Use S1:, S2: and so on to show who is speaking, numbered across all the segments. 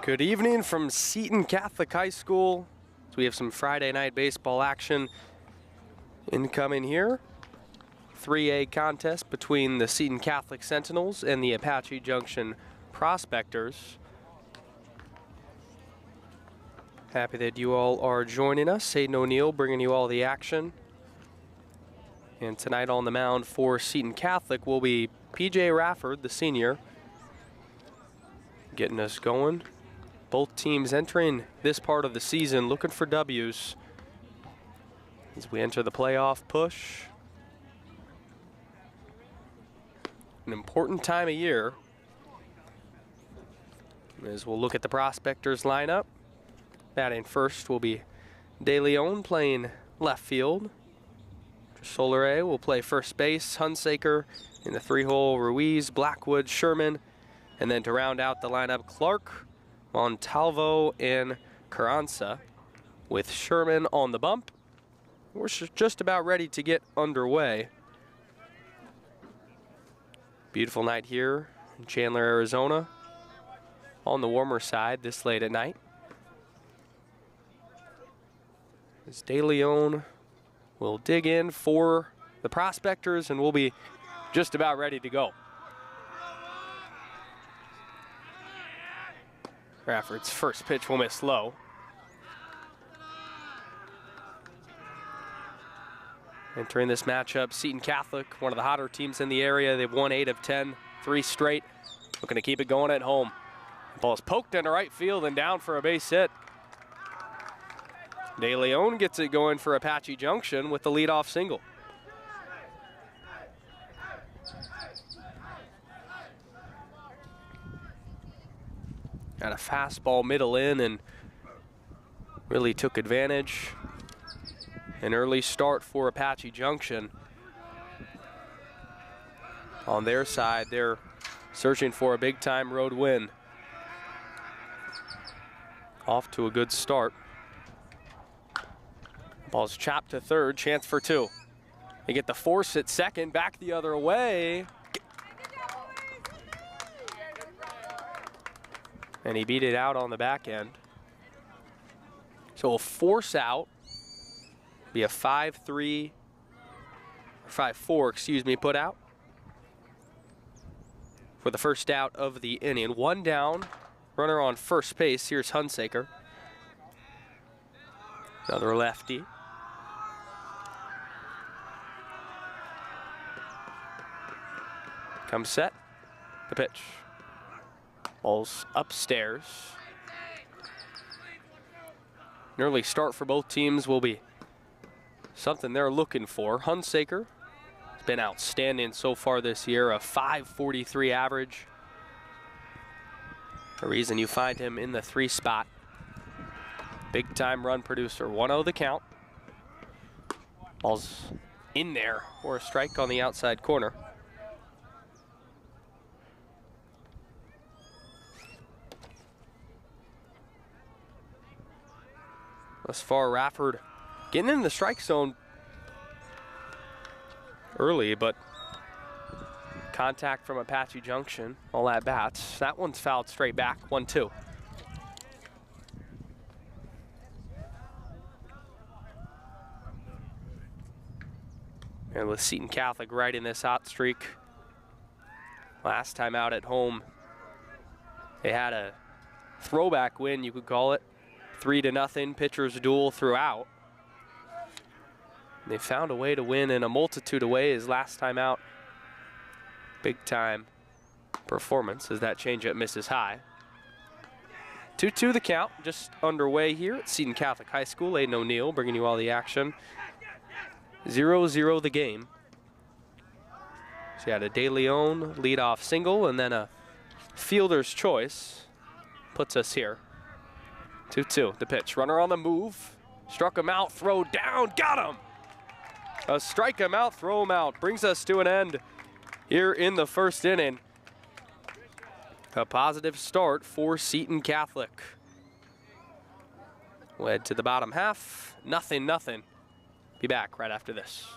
S1: Good evening from Seton Catholic High School. So we have some Friday night baseball action incoming here. 3A contest between the Seton Catholic Sentinels and the Apache Junction Prospectors. Happy that you all are joining us. Seton O'Neill bringing you all the action. And tonight on the mound for Seton Catholic will be P.J. Rafford, the senior, getting us going. Both teams entering this part of the season looking for W's as we enter the playoff push. An important time of year as we'll look at the Prospectors lineup. Batting first will be De Leon playing left field. Solare will play first base. Hunsaker in the three-hole, Ruiz, Blackwood, Sherman. And then to round out the lineup, Clark, Montalvo, and Carranza with Sherman on the bump. We're just about ready to get underway. Beautiful night here in Chandler, Arizona. On the warmer side this late at night. As De Leon will dig in for the Prospectors, and we'll be just about ready to go. Rafford's first pitch will miss low. Entering this matchup, Seton Catholic, one of the hotter teams in the area. They've won 8 of 10, 3 straight. Looking to keep it going at home. The ball is poked into right field and down for a base hit. De Leon gets it going for Apache Junction with the leadoff single. Got a fastball middle in and really took advantage. An early start for Apache Junction. On their side, they're searching for a big-time road win. Off to a good start. Ball's chopped to third, chance for 2. They get the force at second, back the other way. And he beat it out on the back end. So a force out, be a 5-3, or 5-4, excuse me, put out for the first out of the inning. 1 down, runner on first base. Here's Hunsaker. Another lefty. Comes set, the pitch. Ball's upstairs. An early start for both teams will be something they're looking for. Hunsaker has been outstanding so far this year, a .543 average. The reason you find him in the 3 spot. Big time run producer, 1-0 the count. Ball's in there for a strike on the outside corner. Thus far, Rafford getting in the strike zone early, but contact from Apache Junction, all at bats. That one's fouled straight back, 1-2. And with Seton Catholic riding this hot streak, last time out at home, they had a throwback win, you could call it. 3-0, pitchers duel throughout. They found a way to win in a multitude of ways last time out. Big time performance as that changeup misses high. 2-2 the count, just underway here at Seton Catholic High School. Seton O'Neill bringing you all the action. 0-0 the game. So you had a De Leon leadoff single and then a fielder's choice puts us here. 2-2, the pitch. Runner on the move. Struck him out, throw down, got him! A strike him out, throw him out. Brings us to an end here in the first inning. A positive start for Seton Catholic. We'll head to the bottom half. 0-0. Be back right after this.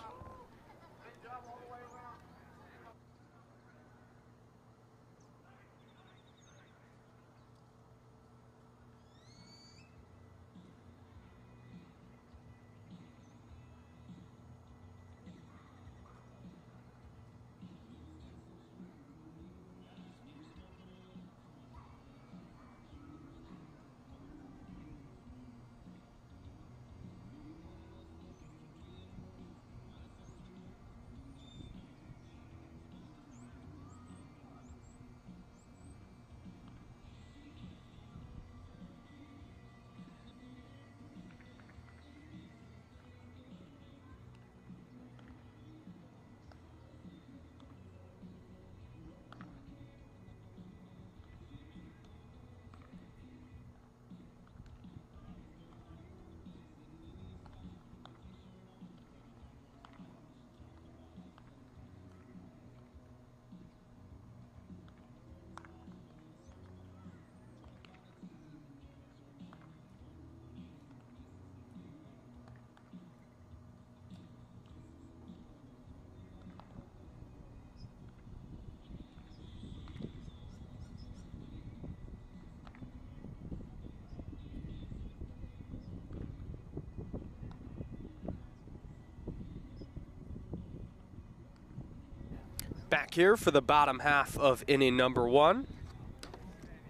S1: Back here for the bottom half of inning number 1.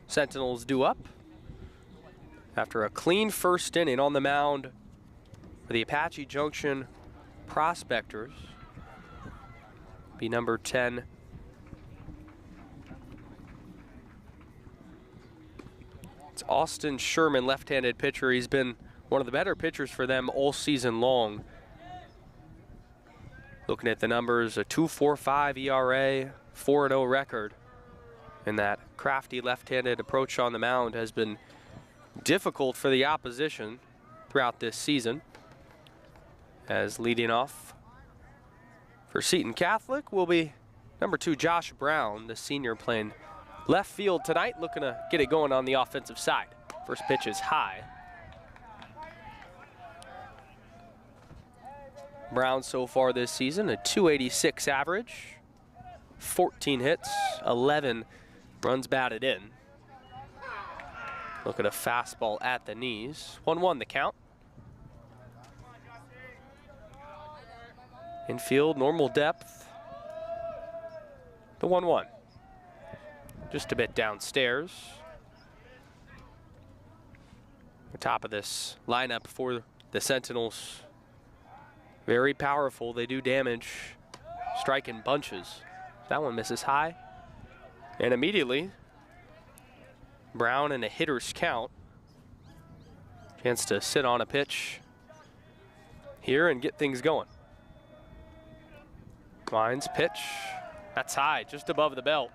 S1: Sentinels due up after a clean first inning on the mound for the Apache Junction Prospectors. Be number 10. It's Austin Sherman, left-handed pitcher. He's been one of the better pitchers for them all season long. Looking at the numbers, a 2.45 ERA, 4-0 record. And that crafty left-handed approach on the mound has been difficult for the opposition throughout this season. As leading off for Seton Catholic will be number 2, Josh Brown, the senior, playing left field tonight, looking to get it going on the offensive side. First pitch is high. Brown so far this season, a 286 average, 14 hits, 11 runs batted in. Look at a fastball at the knees. 1-1 the count. Infield, normal depth. The 1-1. Just a bit downstairs. The top of this lineup for the Sentinels. Very powerful. They do damage. Strike in bunches. That one misses high. And immediately, Brown in a hitter's count. Chance to sit on a pitch here and get things going. Lines pitch. That's high, just above the belt.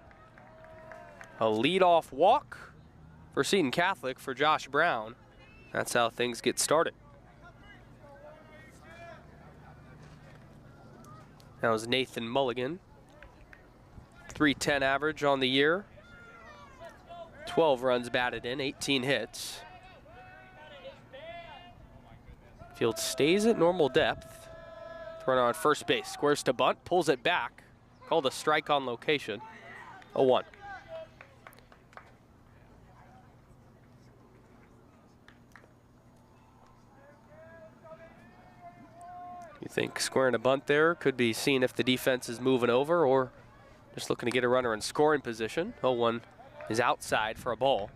S1: A leadoff walk for Seton Catholic for Josh Brown. That's how things get started. That was Nathan Mulligan. 310 average on the year. 12 runs batted in, 18 hits. Field stays at normal depth. Runner on first base, squares to bunt, pulls it back. Called a strike on location. 0-1. You think squaring a bunt there could be seen if the defense is moving over or just looking to get a runner in scoring position. 0-1 is outside for a ball.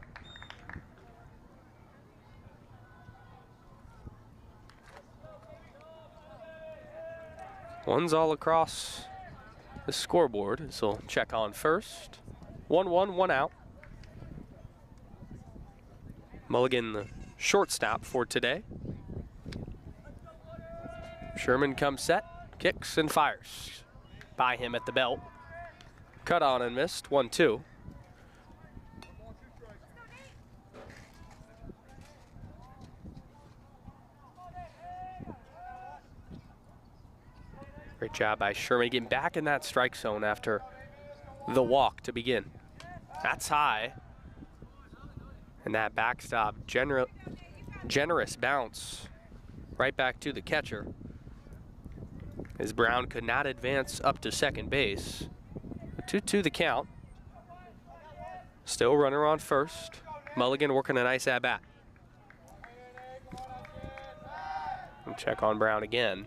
S1: One's all across the scoreboard, so we'll check on first. 1-1, 1 out. Mulligan, the shortstop for today. Sherman comes set, kicks and fires. By him at the belt. Cut on and missed, 1-2. Great job by Sherman getting back in that strike zone after the walk to begin. That's high. And that backstop, generous bounce right back to the catcher. As Brown could not advance up to second base. 2-2 the count. Still runner on first. Mulligan working a nice at-bat. Check on Brown again.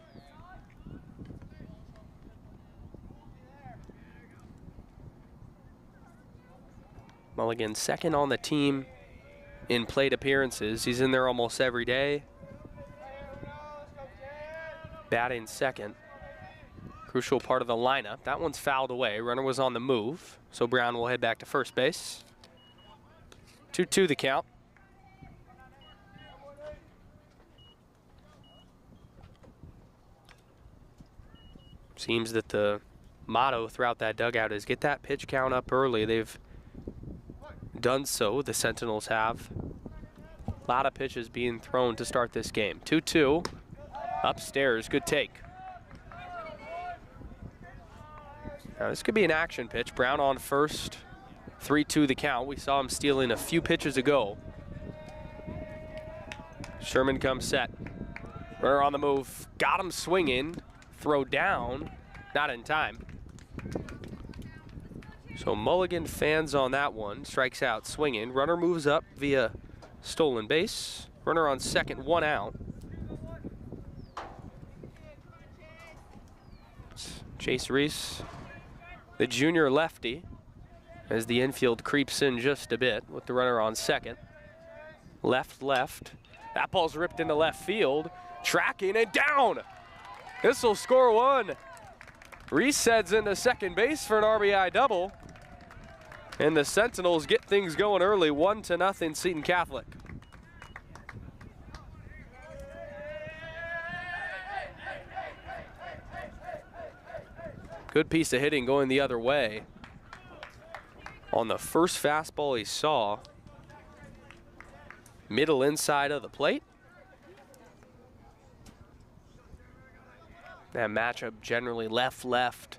S1: Mulligan second on the team in plate appearances. He's in there almost every day. Batting second. Crucial part of the lineup. That one's fouled away. Runner was on the move, so Brown will head back to first base. 2-2 the count. Seems that the motto throughout that dugout is get that pitch count up early. They've done so, the Sentinels have. A lot of pitches being thrown to start this game. 2-2, upstairs, good take. Now this could be an action pitch. Brown on first, 3-2 the count. We saw him stealing a few pitches ago. Sherman comes set. Runner on the move, got him swinging. Throw down, not in time. So Mulligan fans on that one, strikes out swinging. Runner moves up via stolen base. Runner on second, 1 out. Chase Reese the junior lefty, as the infield creeps in just a bit with the runner on second. Left. That ball's ripped into left field. Tracking and down. This will score one. Reese heads into second base for an RBI double. And the Sentinels get things going early, 1-0 Seton Catholic. Good piece of hitting going the other way. On the first fastball he saw, middle inside of the plate. That matchup generally left,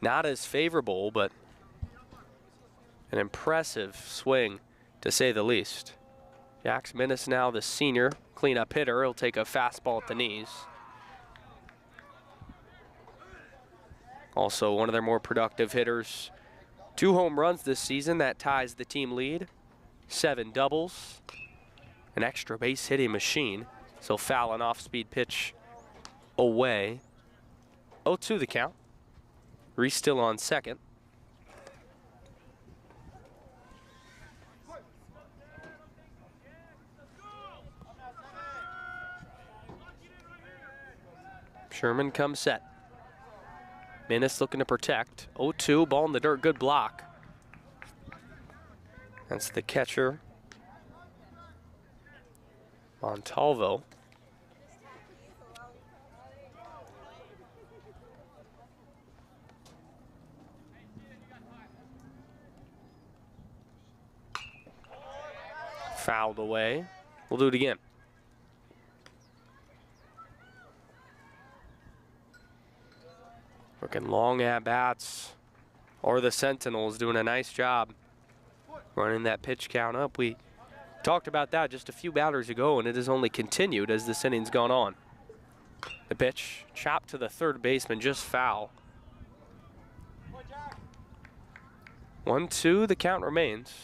S1: not as favorable, but an impressive swing to say the least. Jax Minnis now the senior cleanup hitter. He'll take a fastball at the knees. Also one of their more productive hitters. 2 home runs this season, that ties the team lead. 7 doubles, an extra base hitting machine. So foul an off-speed pitch away. 0-2 the count. Reese still on second. Sherman comes set. Minnis looking to protect. 0-2, ball in the dirt, good block. That's the catcher, Montalvo. Fouled away. We'll do it again. Working long at-bats, or the Sentinels doing a nice job running that pitch count up. We talked about that just a few batters ago, and it has only continued as this inning's gone on. The pitch chopped to the third baseman, just foul. 1-2, the count remains.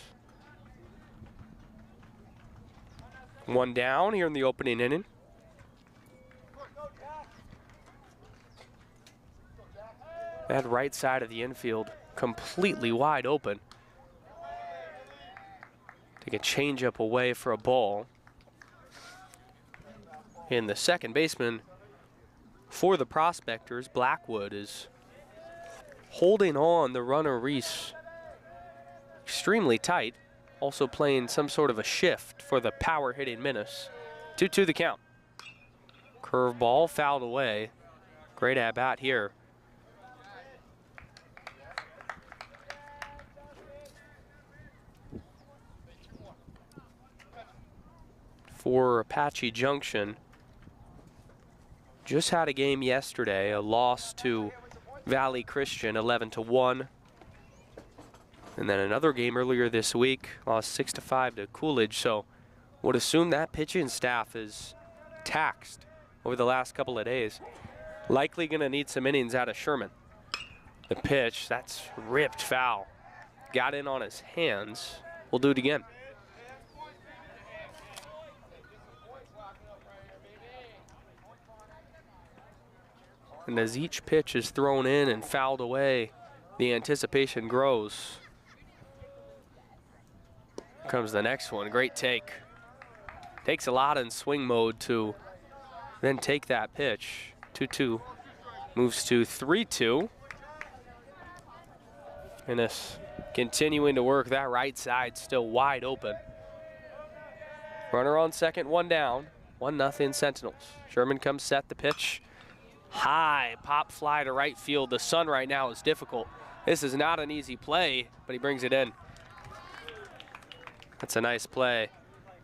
S1: 1 down here in the opening inning. That right side of the infield completely wide open. Take a changeup away for a ball. And the second baseman for the Prospectors, Blackwood, is holding on the runner Reese extremely tight. Also playing some sort of a shift for the power hitting Minnis. 2-2 the count. Curveball fouled away. Great at bat here. For Apache Junction, just had a game yesterday, a loss to Valley Christian, 11-1. And then another game earlier this week, lost 6-5 to Coolidge. So would assume that pitching staff is taxed over the last couple of days. Likely going to need some innings out of Sherman. The pitch, that's ripped foul. Got in on his hands. We'll do it again. And as each pitch is thrown in and fouled away, the anticipation grows. Comes the next one, great take. Takes a lot in swing mode to then take that pitch. 2-2, moves to 3-2. And this continuing to work that right side, still wide open. Runner on second, 1 down, 1-0 Sentinels. Sherman comes set, the pitch. High pop fly to right field. The sun right now is difficult. This is not an easy play, but he brings it in. That's a nice play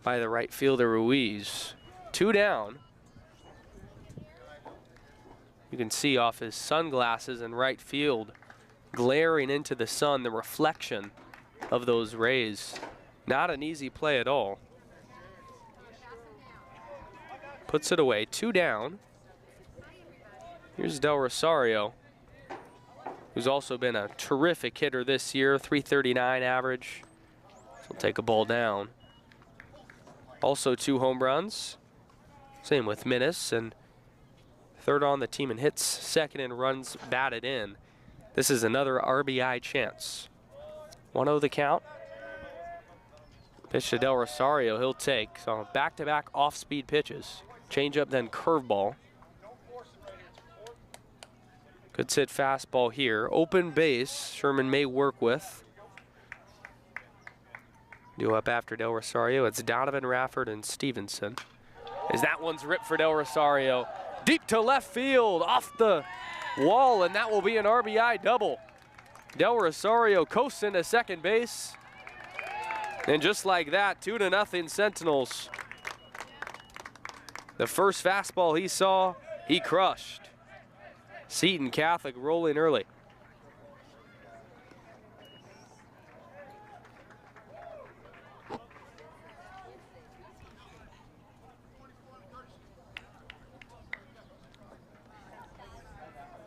S1: by the right fielder, Ruiz. 2 down. You can see off his sunglasses in right field, glaring into the sun, the reflection of those rays. Not an easy play at all. Puts it away, 2 down. Here's Del Rosario, who's also been a terrific hitter this year, 339 average. He'll take a ball down. Also 2 home runs. Same with Minnis, and third on the team in hits, second in runs batted in. This is another RBI chance. 1-0 the count. Pitch to Del Rosario, he'll take. So back-to-back off-speed pitches. Changeup, then curveball. Good sit fastball here. Open base, Sherman may work with. Due up after Del Rosario, it's Donovan, Rafford, and Stevenson. As that one's ripped for Del Rosario. Deep to left field, off the wall, and that will be an RBI double. Del Rosario coasts into second base. And just like that, 2-0 Sentinels. The first fastball he saw, he crushed. Seton Catholic rolling early.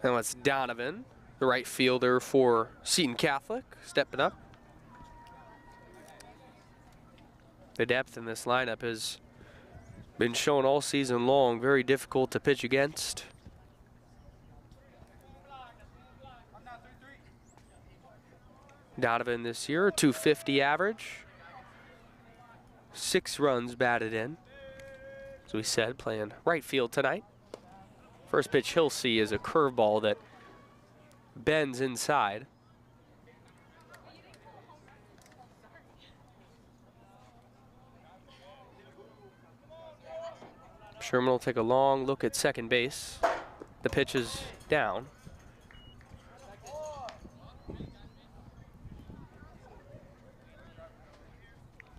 S1: Now it's Donovan, the right fielder for Seton Catholic, stepping up. The depth in this lineup has been shown all season long, very difficult to pitch against. Donovan this year, 250 average. 6 runs batted in. As we said, playing right field tonight. First pitch he'll see is a curveball that bends inside. Sherman will take a long look at second base. The pitch is down.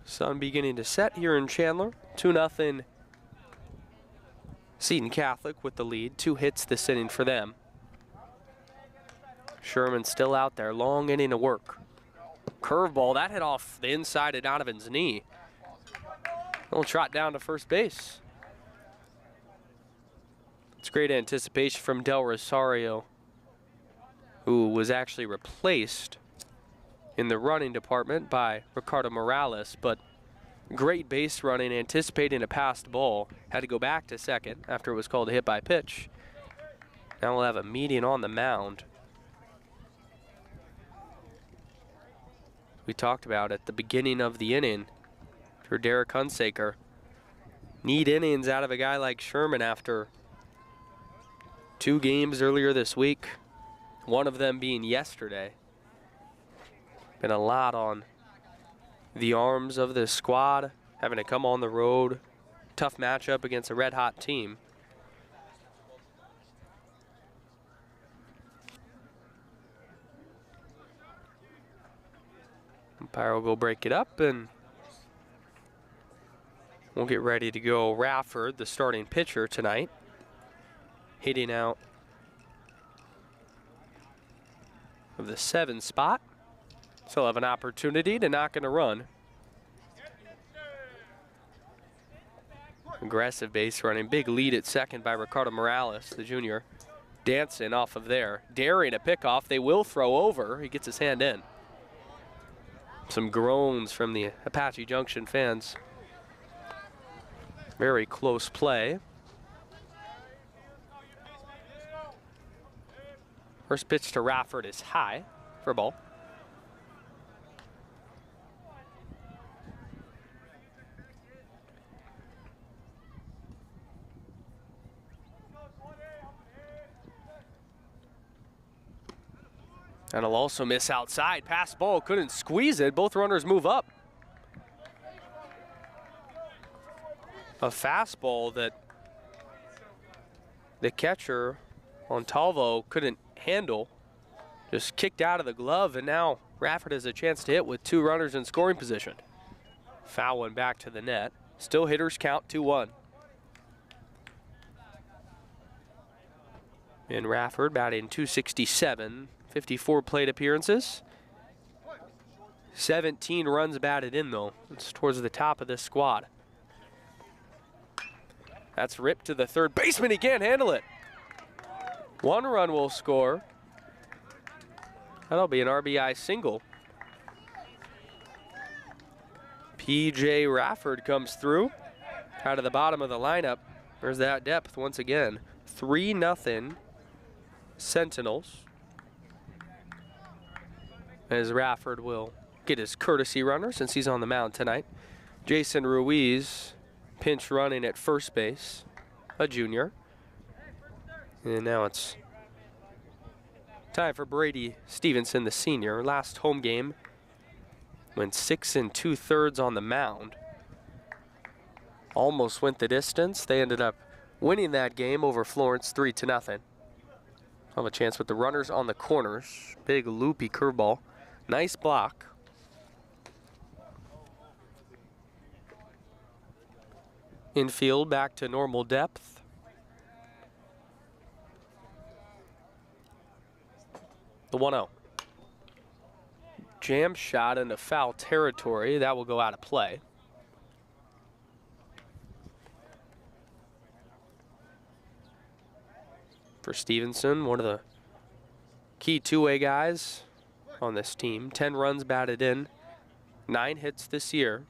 S1: Sun beginning to set here in Chandler. 2-0 Seton Catholic with the lead. 2 hits this inning for them. Sherman still out there. Long inning of work. Curveball, that hit off the inside of Donovan's knee. He'll trot down to first base. It's great anticipation from Del Rosario, who was actually replaced in the running department by Ricardo Morales, but great base running, anticipating a passed ball. Had to go back to second after it was called a hit by pitch. Now we'll have a meeting on the mound. We talked about at the beginning of the inning for Derek Hunsaker. Need innings out of a guy like Sherman after 2 games earlier this week, one of them being yesterday. Been a lot on the arms of this squad, having to come on the road. Tough matchup against a red-hot team. Umpire will go break it up, and we'll get ready to go. Rafford, the starting pitcher tonight, hitting out of the 7 spot. So he'll have an opportunity to knock in a run. Aggressive base running. Big lead at second by Ricardo Morales, the junior. Dancing off of there. Daring a pickoff. They will throw over. He gets his hand in. Some groans from the Apache Junction fans. Very close play. First pitch to Rafford is high for a ball. And he'll also miss outside. Pass ball, couldn't squeeze it. Both runners move up. A fastball that the catcher on Talvo couldn't handle. Just kicked out of the glove, and now Rafford has a chance to hit with 2 runners in scoring position. Foul one back to the net. Still hitters count 2-1. And Rafford batting .267. 54 plate appearances. 17 runs batted in, though. It's towards the top of this squad. That's ripped to the third baseman. He can't handle it. 1 run will score. That'll be an RBI single. P.J. Rafford comes through out of the bottom of the lineup. There's that depth once again. 3-0 Sentinels. as Rafford will get his courtesy runner since he's on the mound tonight. Jason Ruiz pinch running at first base, a junior. And now it's time for Brady Stevenson, the senior. Last home game went 6 2/3 on the mound. Almost went the distance. They ended up winning that game over Florence 3-0. Have a chance with the runners on the corners. Big loopy curveball. Nice block. Infield back to normal depth. The 1-0. Jam shot into foul territory. That will go out of play. For Stevenson, one of the key two-way guys on this team. 10 runs batted in, 9 hits this year.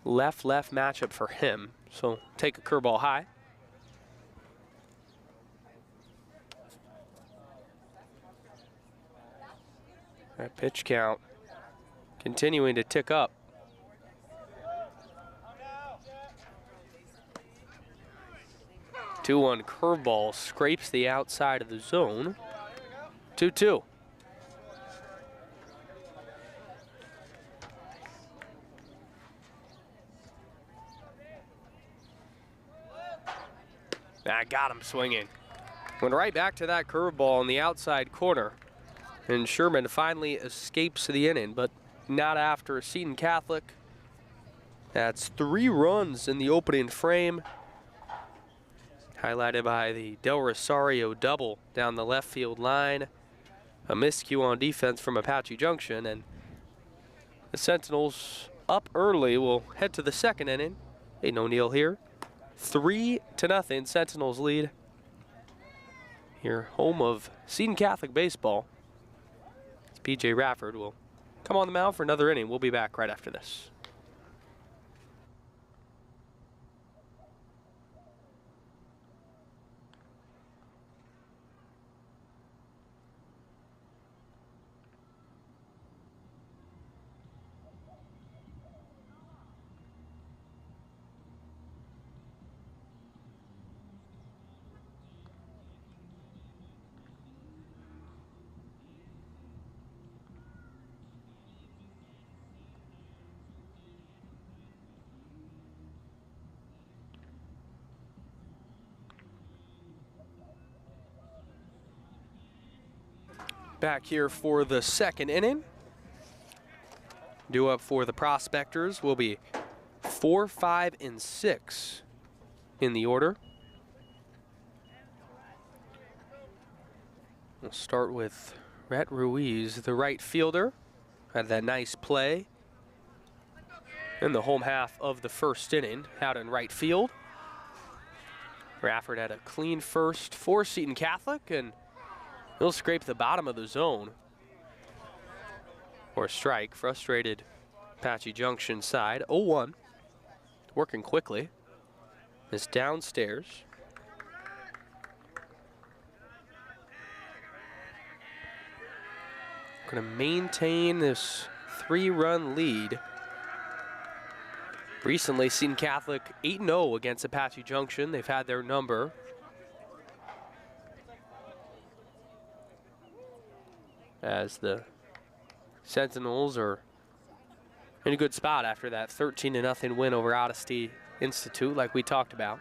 S1: Left-left matchup for him, so take a curveball high. That pitch count continuing to tick up. Two-one curveball scrapes the outside of the zone. 2-2. That got him swinging. Went right back to that curveball in the outside corner. And Sherman finally escapes the inning, but not after. Seton Catholic. That's 3 runs in the opening frame. Highlighted by the Del Rosario double down the left field line. A miscue on defense from Apache Junction, and the Sentinels up early will head to the second inning. Aiden O'Neill here. 3-0 Sentinels lead. Here, home of Seton Catholic baseball. PJ Rafford will come on the mound for another inning. We'll be back right after this. Back here for the second inning. Due up for the Prospectors will be 4, 5, and 6 in the order. We'll start with Rhett Ruiz, the right fielder. Had that nice play in the home half of the first inning out in right field. Rafford had a clean first for Seton Catholic, and he'll scrape the bottom of the zone or strike. Frustrated Apache Junction side. 0-1. Working quickly. Is downstairs. Going to maintain this 3-run lead. Recently, Seton Catholic 8-0 against Apache Junction. They've had their number. As the Sentinels are in a good spot after that 13-0 win over Odyssey Institute, like we talked about.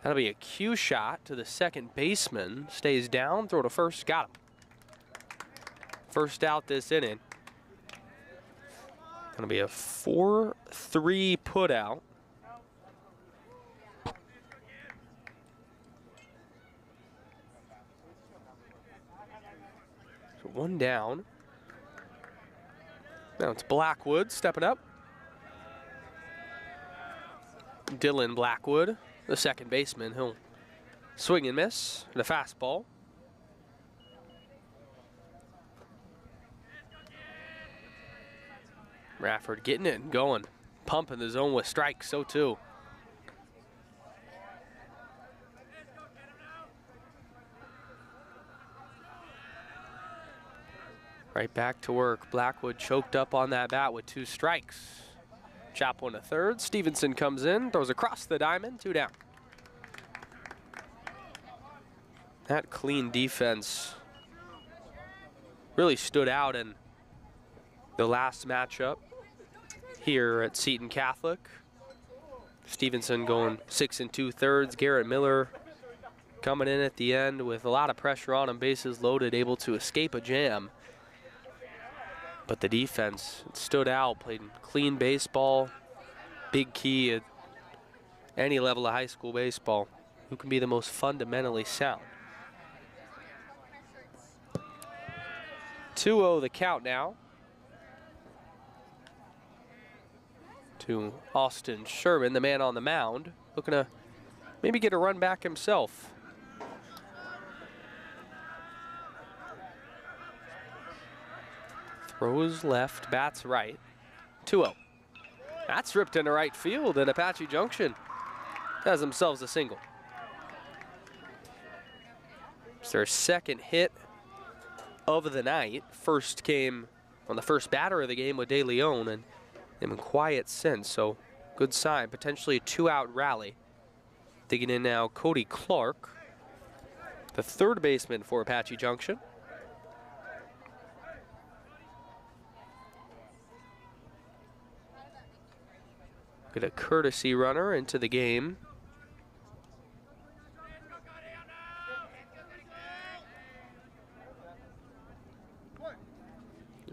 S1: That'll be a cue shot to the second baseman. Stays down, throw to first, got him. First out this inning. Gonna be a 4-3 put out. One down. Now it's Blackwood stepping up. Dylan Blackwood, the second baseman. He'll swing and miss. And a fastball. Rafford getting it and going. Pumping the zone with strikes, so too. Right back to work. Blackwood choked up on that bat with 2 strikes. Chop 1 to third. Stevenson comes in, throws across the diamond, 2 down. That clean defense really stood out in the last matchup here at Seton Catholic. Stevenson going 6 2/3. Garrett Miller coming in at the end with a lot of pressure on him, bases loaded, able to escape a jam. But the defense stood out, played clean baseball, big key at any level of high school baseball. Who can be the most fundamentally sound? 2-0 the count now to Austin Sherman, the man on the mound, looking to maybe get a run back himself. Throws left, bats right. 2-0. That's ripped into right field, and Apache Junction has themselves a single. It's their second hit of the night. First came on the first batter of the game with De Leon, and they've been quiet since, so good sign. Potentially a 2-out rally. Digging in now, Cody Clark, the third baseman for Apache Junction. Get a courtesy runner into the game.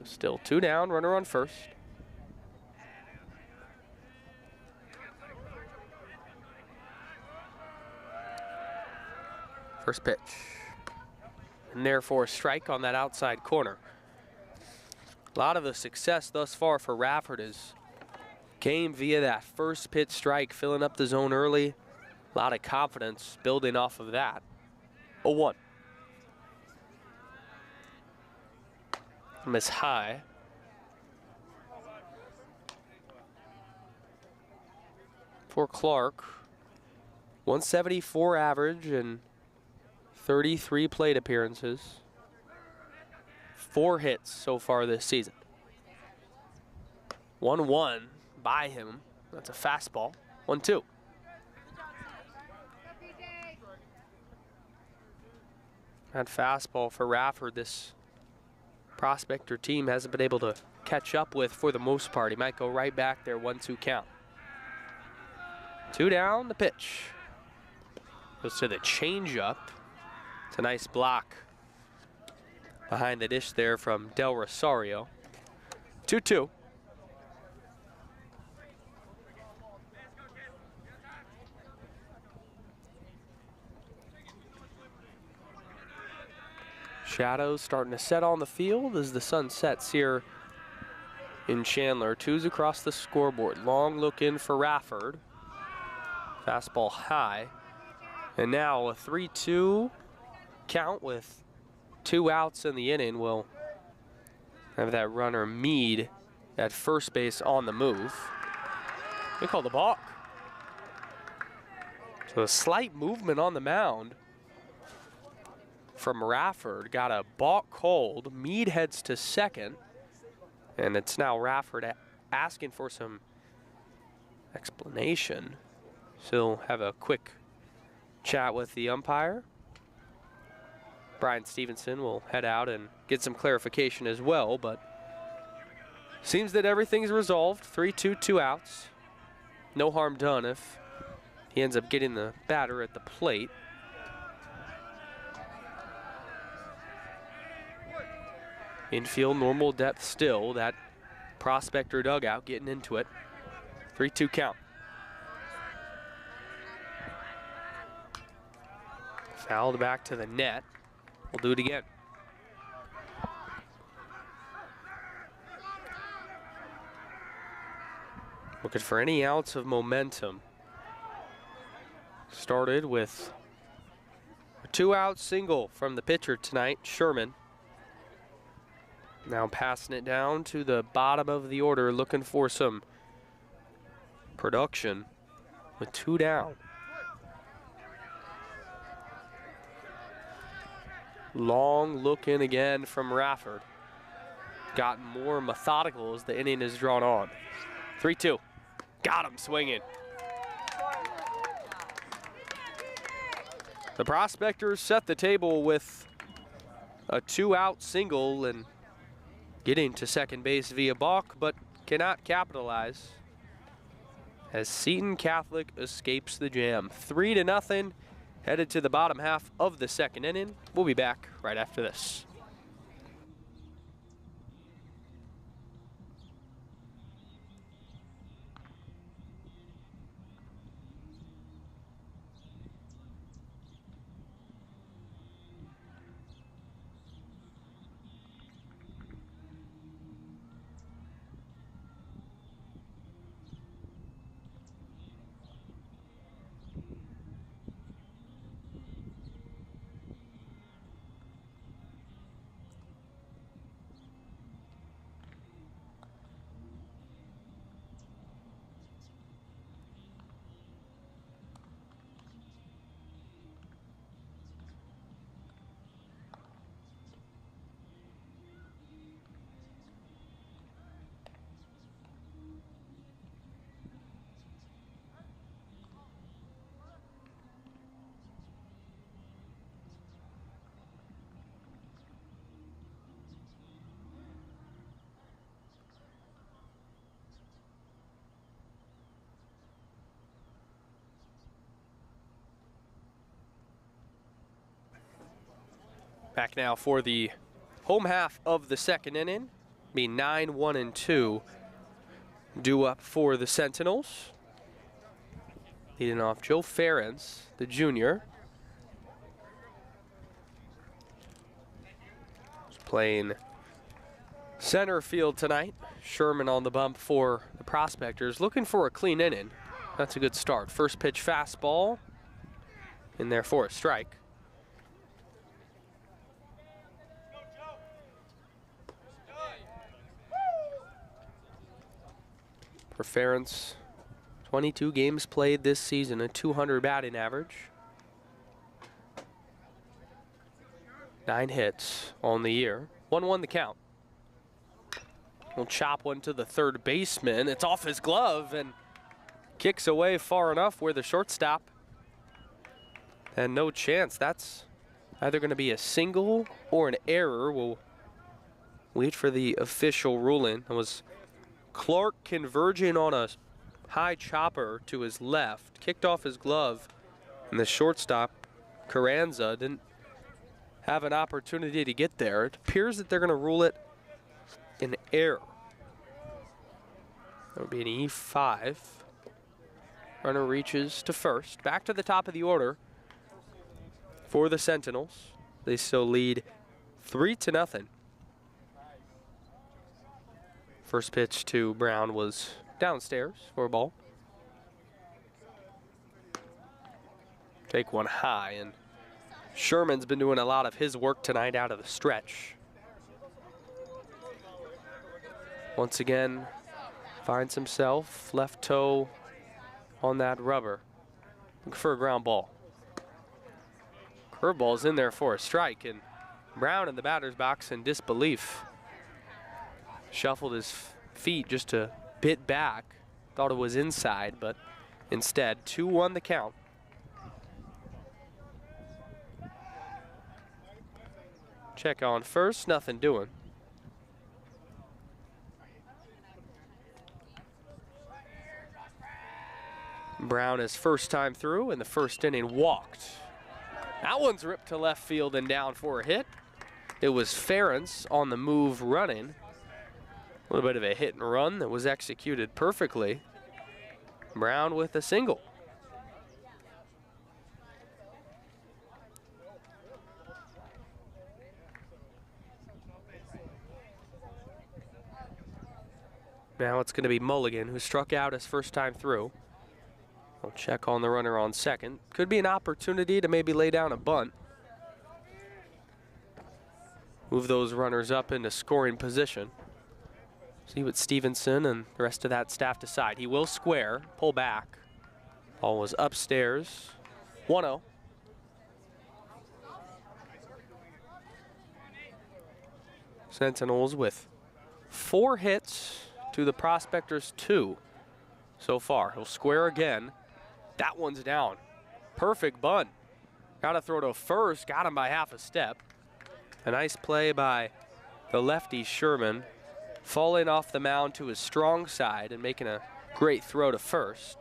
S1: Still 2 down, runner on first. First pitch. And therefore a strike on that outside corner. A lot of the success thus far for Rafford is came via that first pitch strike, filling up the zone early. A lot of confidence building off of that. 0-1. Miss high. For Clark, 174 average and 33 plate appearances. 4 hits so far this season. 1-1 by him. That's a fastball. 1-2. That fastball for Rafford, this prospector team hasn't been able to catch up with for the most part. He might go right back there, 1-2 count. 2 down, the pitch. Goes to the changeup. It's a nice block behind the dish there from Del Rosario. 2-2. Shadows starting to set on the field as the sun sets here in Chandler. 2s across the scoreboard. Long look in for Rafford. Fastball high. And now a 3-2 count with 2 outs in the inning. Will have that runner Mead at first base on the move. They call the balk. So a slight movement on the mound from Rafford. Got a balk called. Mead heads to second. And it's now Rafford asking for some explanation. So he'll have a quick chat with the umpire. Brian Stevenson will head out and get some clarification as well, but seems that everything's resolved. 3-2, 2 outs. No harm done if he ends up getting the batter at the plate. Infield, normal depth still. That prospector dugout getting into it. 3-2 count. Fouled back to the net. We'll do it again. Looking for any ounce of momentum. Started with a 2-out single from the pitcher tonight, Sherman. Now passing it down to the bottom of the order, looking for some production with 2 down. Long look in again from Rafford. gotten more methodical as the inning has drawn on. 3-2. Got him swinging. The Prospectors set the table with a 2-out single and getting to second base via balk, but cannot capitalize as Seton Catholic escapes the jam. 3-0, headed to the bottom half of the second inning. We'll be back right after this. Back now for the home half of the second inning. Be 9-1-2 due up for the Sentinels. Leading off Joe Ferentz, the junior. He's playing center field tonight. Sherman on the bump for the Prospectors, looking for a clean inning. That's a good start. First pitch fastball in there for a strike. For Ferentz, 22 games played this season, a 200 batting average. 9 hits on the year. 1-1 the count. We'll chop one to the third baseman. It's off his glove and kicks away far enough where the shortstop. And no chance. That's either going to be a single or an error. We'll wait for the official ruling. It was Clark converging on a high chopper to his left, kicked off his glove, and the shortstop, Carranza, didn't have an opportunity to get there. It appears that they're going to rule it an error. That would be an E5. Runner reaches to first. Back to the top of the order for the Sentinels. They still lead 3-0. First pitch to Brown was downstairs for a ball. Take one high, and Sherman's been doing a lot of his work tonight out of the stretch. Once again, finds himself left toe on that rubber. Looking for a ground ball. Curveball's in there for a strike, and Brown in the batter's box in disbelief. Shuffled his feet just a bit back. Thought it was inside, but instead, 2-1 the count. Check on first, nothing doing. Brown, his first time through in the first inning, walked. That one's ripped to left field and down for a hit. It was Ferentz on the move running. A little bit of a hit and run that was executed perfectly. Brown with a single. Now it's going to be Mulligan, who struck out his first time through. We'll check on the runner on second. Could be an opportunity to maybe lay down a bunt. Move those runners up into scoring position. See what Stevenson and the rest of that staff decide. He will square, pull back. Ball was upstairs. 1-0. Sentinels with 4 hits to the Prospectors 2 so far. He'll square again. That one's down. Perfect bunt. Got to throw to first. Got him by half a step. A nice play by the lefty Sherman, falling off the mound to his strong side and making a great throw to first.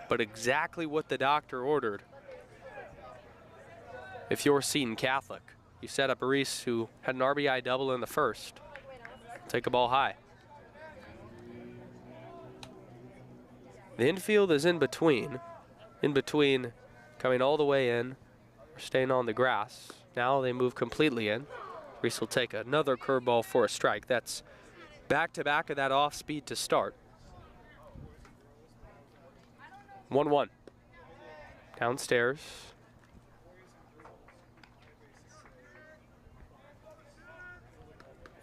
S1: But exactly what the doctor ordered. If you're Seton Catholic, you set up Reese, who had an RBI double in the first. Take a ball high. The infield is in between coming all the way in, or staying on the grass. Now they move completely in. Reese will take another curveball for a strike. That's back-to-back of that off-speed to start. 1-1. Downstairs.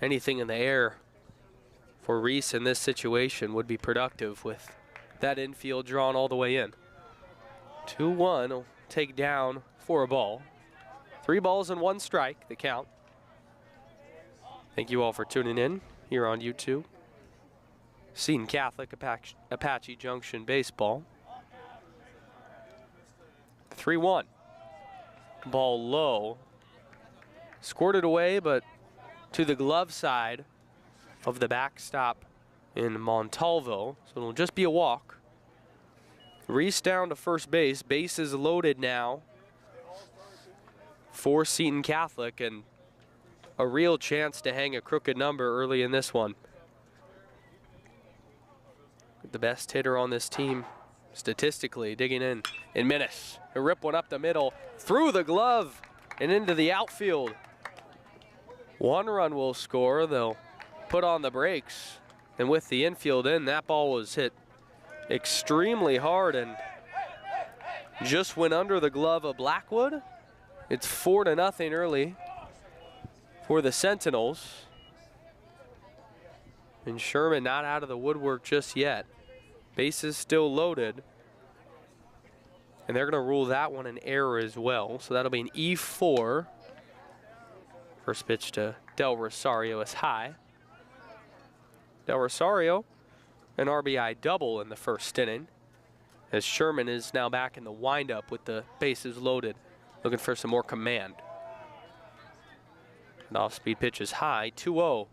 S1: Anything in the air for Reese in this situation would be productive with that infield drawn all the way in. 2-1 will take down for a ball. 3 balls and 1 strike, the count. Thank you all for tuning in here on YouTube. Seton Catholic, Apache Junction Baseball. 3-1. Ball low. Squirted away, but to the glove side of the backstop in Montalvo, so it'll just be a walk. Reese down to first base. Base is loaded now for Seton Catholic, and a real chance to hang a crooked number early in this one. The best hitter on this team statistically digging in Minnis. He'll rip one up the middle, through the glove, and into the outfield. 1 run will score. They'll put on the brakes, and with the infield in, that ball was hit extremely hard and just went under the glove of Blackwood. It's 4-0 early for the Sentinels. And Sherman not out of the woodwork just yet. Bases still loaded. And they're going to rule that one an error as well. So that'll be an E4. First pitch to Del Rosario is high. Del Rosario, an RBI double in the first inning, as Sherman is now back in the windup with the bases loaded, looking for some more command. An off-speed pitch is high, 2-0.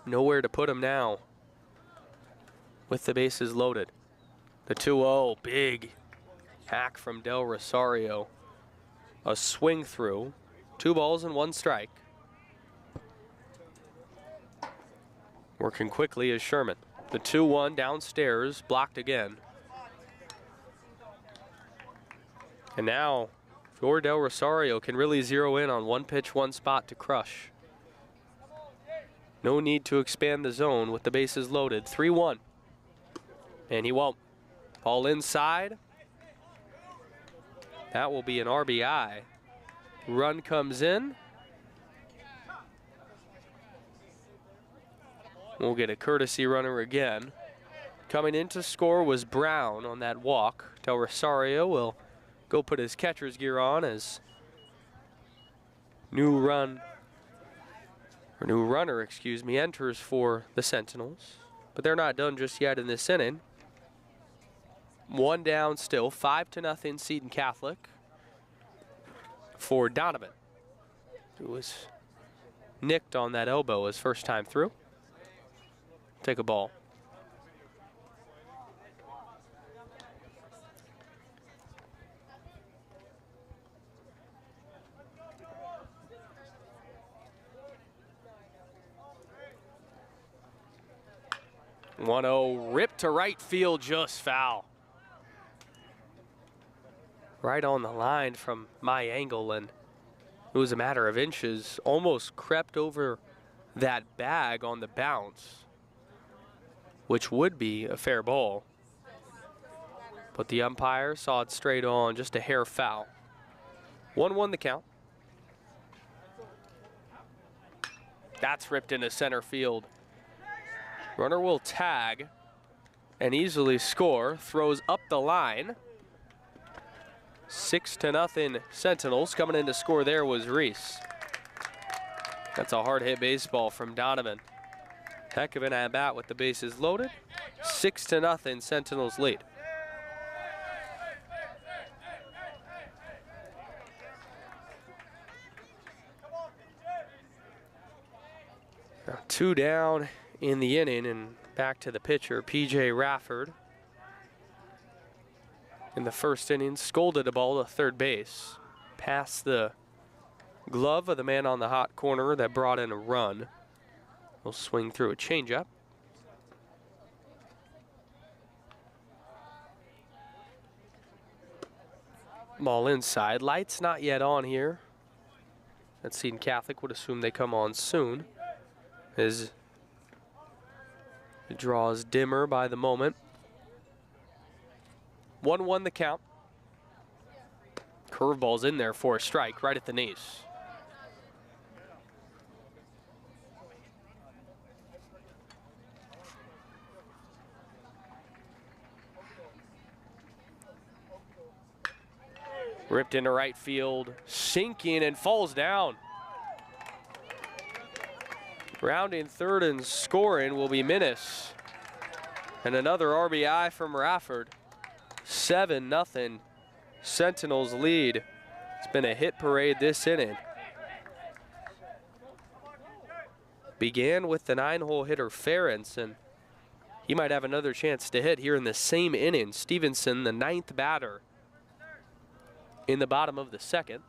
S1: Nowhere to put him now with the bases loaded. The 2-0, big hack from Del Rosario. A swing through, 2 balls and 1 strike. Working quickly is Sherman. The 2-1 downstairs, blocked again. And now, Flor Del Rosario can really zero in on 1 pitch, 1 spot to crush. No need to expand the zone with the bases loaded. 3-1. And he won't. Ball inside. That will be an RBI. Run comes in. We'll get a courtesy runner again. Coming in to score was Brown on that walk. Del Rosario will go put his catcher's gear on as new runner, enters for the Sentinels. But they're not done just yet in this inning. 1 down still, 5-0 Seton Catholic for Donovan, who was nicked on that elbow his first time through. Take a ball. Ripped to right field, just foul. Right on the line from my angle, and it was a matter of inches. Almost crept over that bag on the bounce, which would be a fair ball. But the umpire saw it straight on, just a hair foul. 1-1 the count. That's ripped into center field. Runner will tag and easily score. Throws up the line. 6-0 Sentinels. Coming in to score there was Reese. That's a hard hit baseball from Donovan. Heck of an at-bat with the bases loaded. 6-0 Sentinels lead. Now 2 down in the inning, and back to the pitcher, P.J. Rafford. In the first inning, scolded a ball to third base. Past the glove of the man on the hot corner that brought in a run. Will swing through a changeup. Ball inside. Lights not yet on here. That Seton Catholic would assume they come on soon, as it draws dimmer by the moment. 1-1 the count. Curveball's in there for a strike right at the knees. Ripped into right field, sinking and falls down. Rounding third and scoring will be Minnis. And another RBI from Rafford. 7-0 Sentinels lead. It's been a hit parade this inning. Began with the 9-hole hitter Ferentz, and he might have another chance to hit here in the same inning. Stevenson, the 9th batter in the bottom of the second.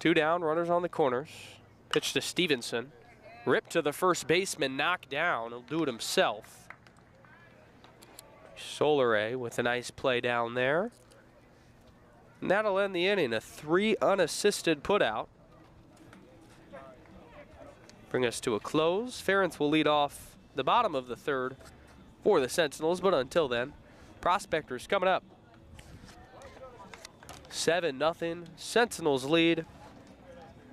S1: Two down, runners on the corners. Pitch to Stevenson. Ripped to the first baseman, knocked down. He'll do it himself. Solare with a nice play down there. And that'll end the inning. A 3 unassisted putout. Bring us to a close. Ferentz will lead off the bottom of the third for the Sentinels, but until then, Prospectors coming up. 7-0 Sentinels lead.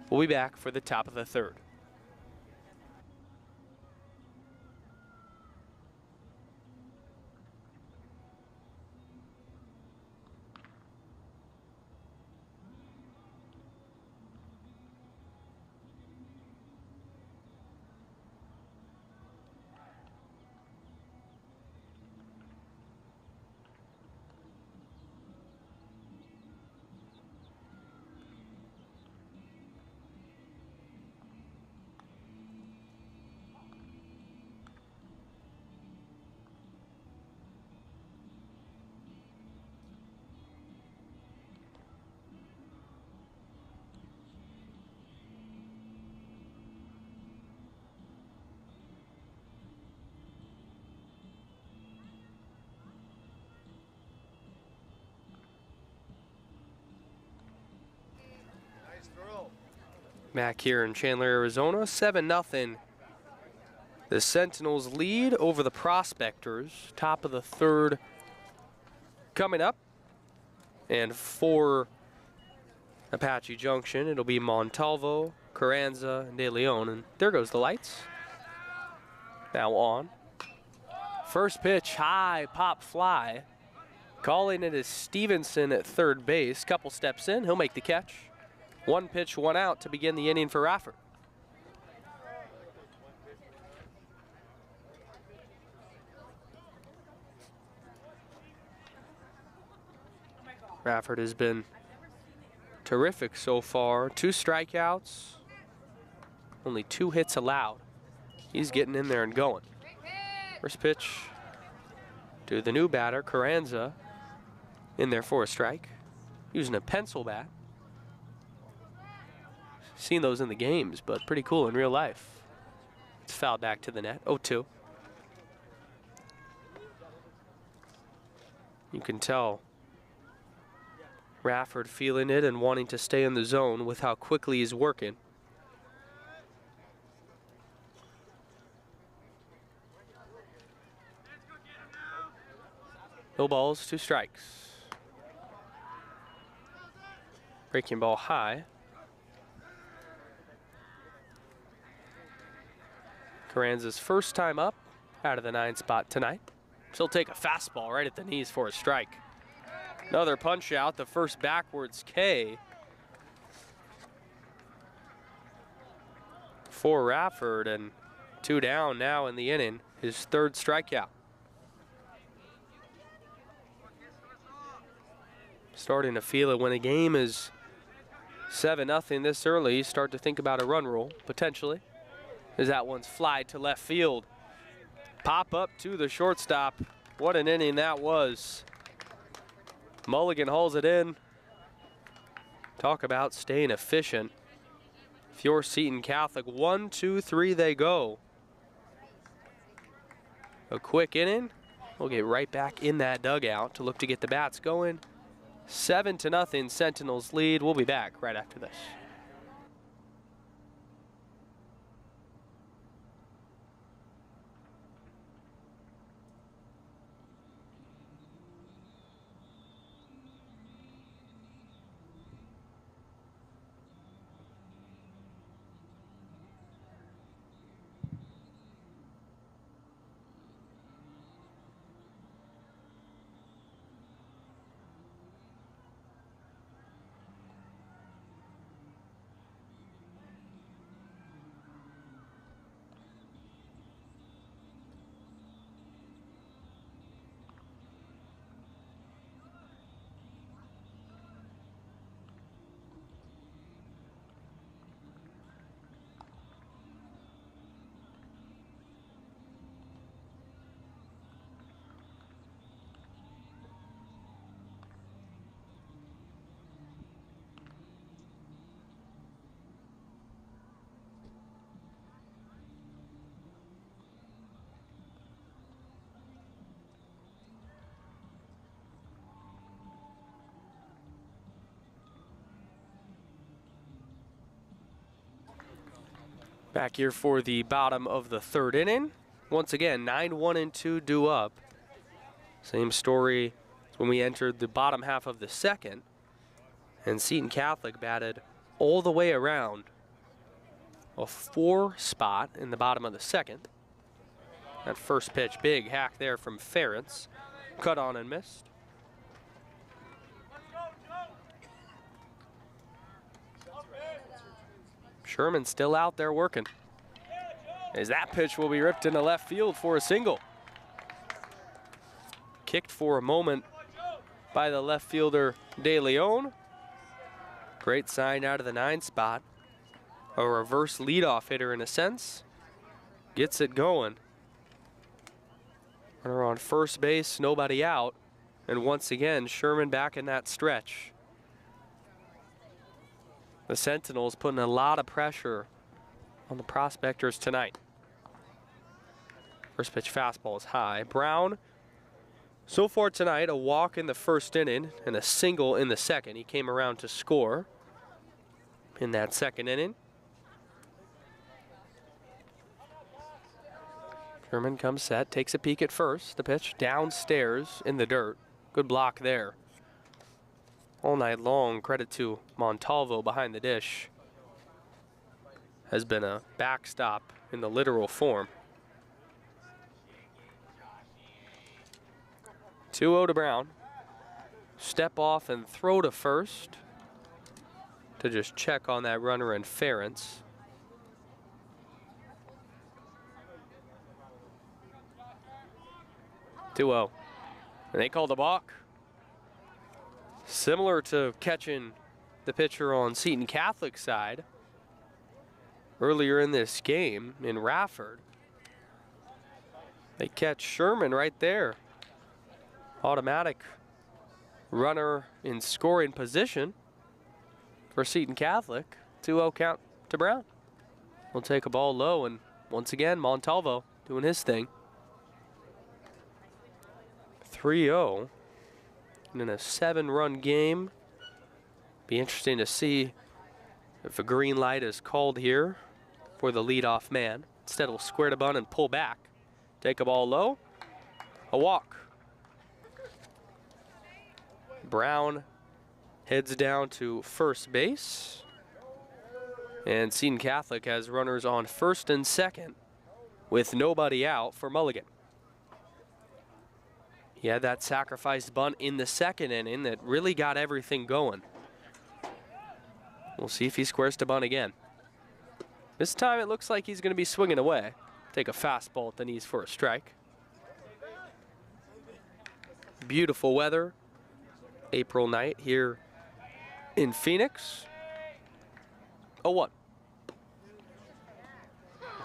S1: We'll be back for the top of the third. Back here in Chandler, Arizona, 7-0. The Sentinels lead over the Prospectors. Top of the third coming up. And for Apache Junction, it'll be Montalvo, Carranza, and De Leon. And there goes the lights. Now on. First pitch, high pop fly. Calling it is Stevenson at third base. Couple steps in, he'll make the catch. 1 pitch, 1 out to begin the inning for Rafford. Rafford has been terrific so far. 2 strikeouts, only 2 hits allowed. He's getting in there and going. First pitch to the new batter, Carranza, in there for a strike. Using a pencil bat. Seen those in the games, but pretty cool in real life. It's fouled back to the net, 0-2. You can tell Rafford feeling it and wanting to stay in the zone with how quickly he's working. No balls, 2 strikes. Breaking ball high. Carranza's first time up out of the 9 spot tonight. He'll take a fastball right at the knees for a strike. Another punch out, the first backwards K for Rafford, and 2 down now in the inning, his 3rd strikeout. Starting to feel it when a game is 7-0 this early. You start to think about a run rule, potentially, as that one's fly to left field. Pop up to the shortstop. What an inning that was. Mulligan hauls it in. Talk about staying efficient. If you're Seton Catholic, 1, 2, 3, they go. A quick inning. We'll get right back in that dugout to look to get the bats going. 7-0, Sentinels lead. We'll be back right after this. Back here for the bottom of the 3rd inning. Once again, 9-1-2 due up. Same story as when we entered the bottom half of the 2nd. And Seton Catholic batted all the way around a 4 spot in the bottom of the 2nd. That first pitch, big hack there from Ferentz. Cut on and missed. Sherman still out there working, as that pitch will be ripped into left field for a single. Kicked for a moment by the left fielder De Leon. Great sign out of the 9 spot. A reverse leadoff hitter in a sense. Gets it going. Runner on first base, nobody out. And once again, Sherman back in that stretch. The Sentinels putting a lot of pressure on the prospectors tonight. First pitch fastball is high. Brown, so far tonight, a walk in the 1st inning and a single in the 2nd. He came around to score in that 2nd inning. Sherman comes set, takes a peek at first. The pitch downstairs in the dirt. Good block there. All night long, credit to Montalvo behind the dish. Has been a backstop in the literal form. 2-0 to Brown. Step off and throw to first to just check on that runner in Ferentz. And they call the balk. Similar to catching the pitcher on Seton Catholic side earlier in this game in Rafford. They catch Sherman right there. Automatic runner in scoring position for Seton Catholic. 2-0 count to Brown. We'll take a ball low, and once again, Montalvo doing his thing. 3-0. And in a 7-run game, be interesting to see if a green light is called here for the leadoff man. Instead, we'll square to bunt and pull back. Take a ball low. A walk. Brown heads down to first base. And Seton Catholic has runners on first and second with nobody out for Mulligan. He had that sacrifice bunt in the second inning that really got everything going. We'll see if he squares to bunt again. This time it looks like he's going to be swinging away. Take a fastball at the knees for a strike. Beautiful weather. April night here in Phoenix. 0-1.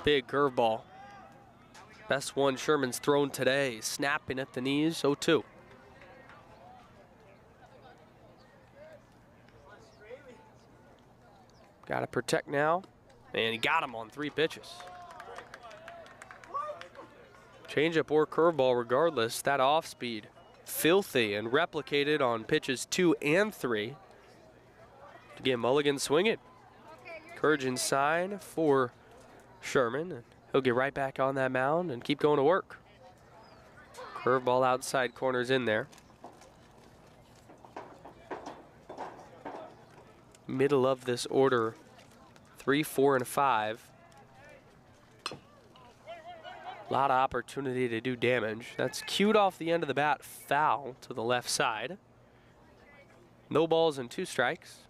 S1: Big curveball. Best one Sherman's thrown today. Snapping at the knees. 0-2. Got to protect now. And he got him on 3 pitches. Changeup or curveball regardless. That off speed. Filthy and replicated on pitches 2 and 3 to get Mulligan swinging. Encouraging sign for Sherman, and he'll get right back on that mound and keep going to work. Curveball outside corners in there. Middle of this order, 3, 4, and 5. A lot of opportunity to do damage. That's cued off the end of the bat, foul to the left side. No balls and 2 strikes.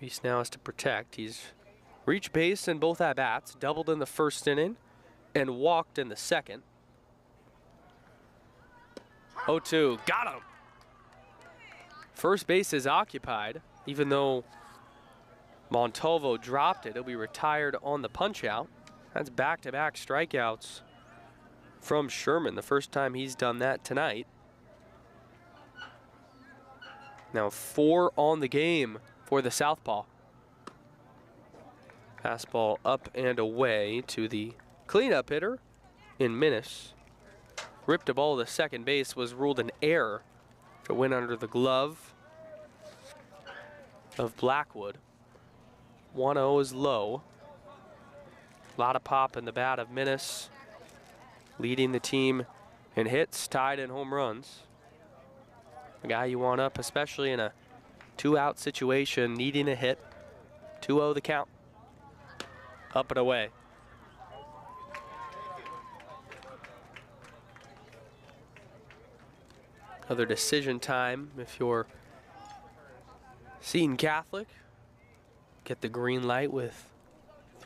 S1: Reese now has to protect. He's reached base in both at-bats, doubled in the first inning, and walked in the second. 0-2, got him. First base is occupied, even though Montalvo dropped it. He'll be retired on the punch-out. That's back-to-back strikeouts from Sherman, the first time he's done that tonight. Now 4 on the game for the southpaw. Fastball up and away to the cleanup hitter in Minnis. Ripped a ball to second base, was ruled an error. It went under the glove of Blackwood. 1-0 is low. A lot of pop in the bat of Minnis, leading the team in hits, tied in home runs. A guy you want up, especially in a 2-out situation, needing a hit. 2-0 the count. Up and away. Another decision time if you're Seton Catholic. Get the green light with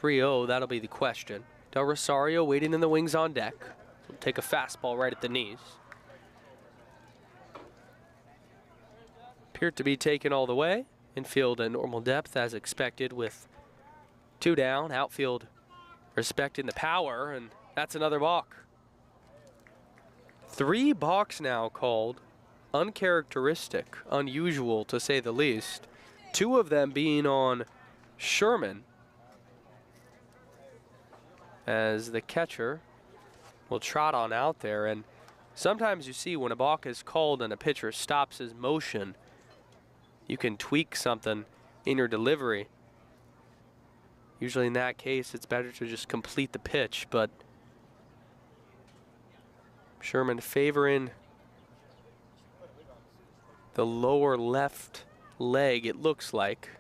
S1: 3-0, that'll be the question. Del Rosario waiting in the wings on deck. He'll take a fastball right at the knees. Appeared to be taken all the way. Infield at normal depth as expected with 2 down. Outfield respecting the power, and that's another balk. 3 balks now called. Uncharacteristic, unusual to say the least. 2 of them being on Sherman, as the catcher will trot on out there. And sometimes you see when a balk is called and a pitcher stops his motion, you can tweak something in your delivery. Usually in that case, it's better to just complete the pitch, but Sherman favoring the lower left leg, it looks like.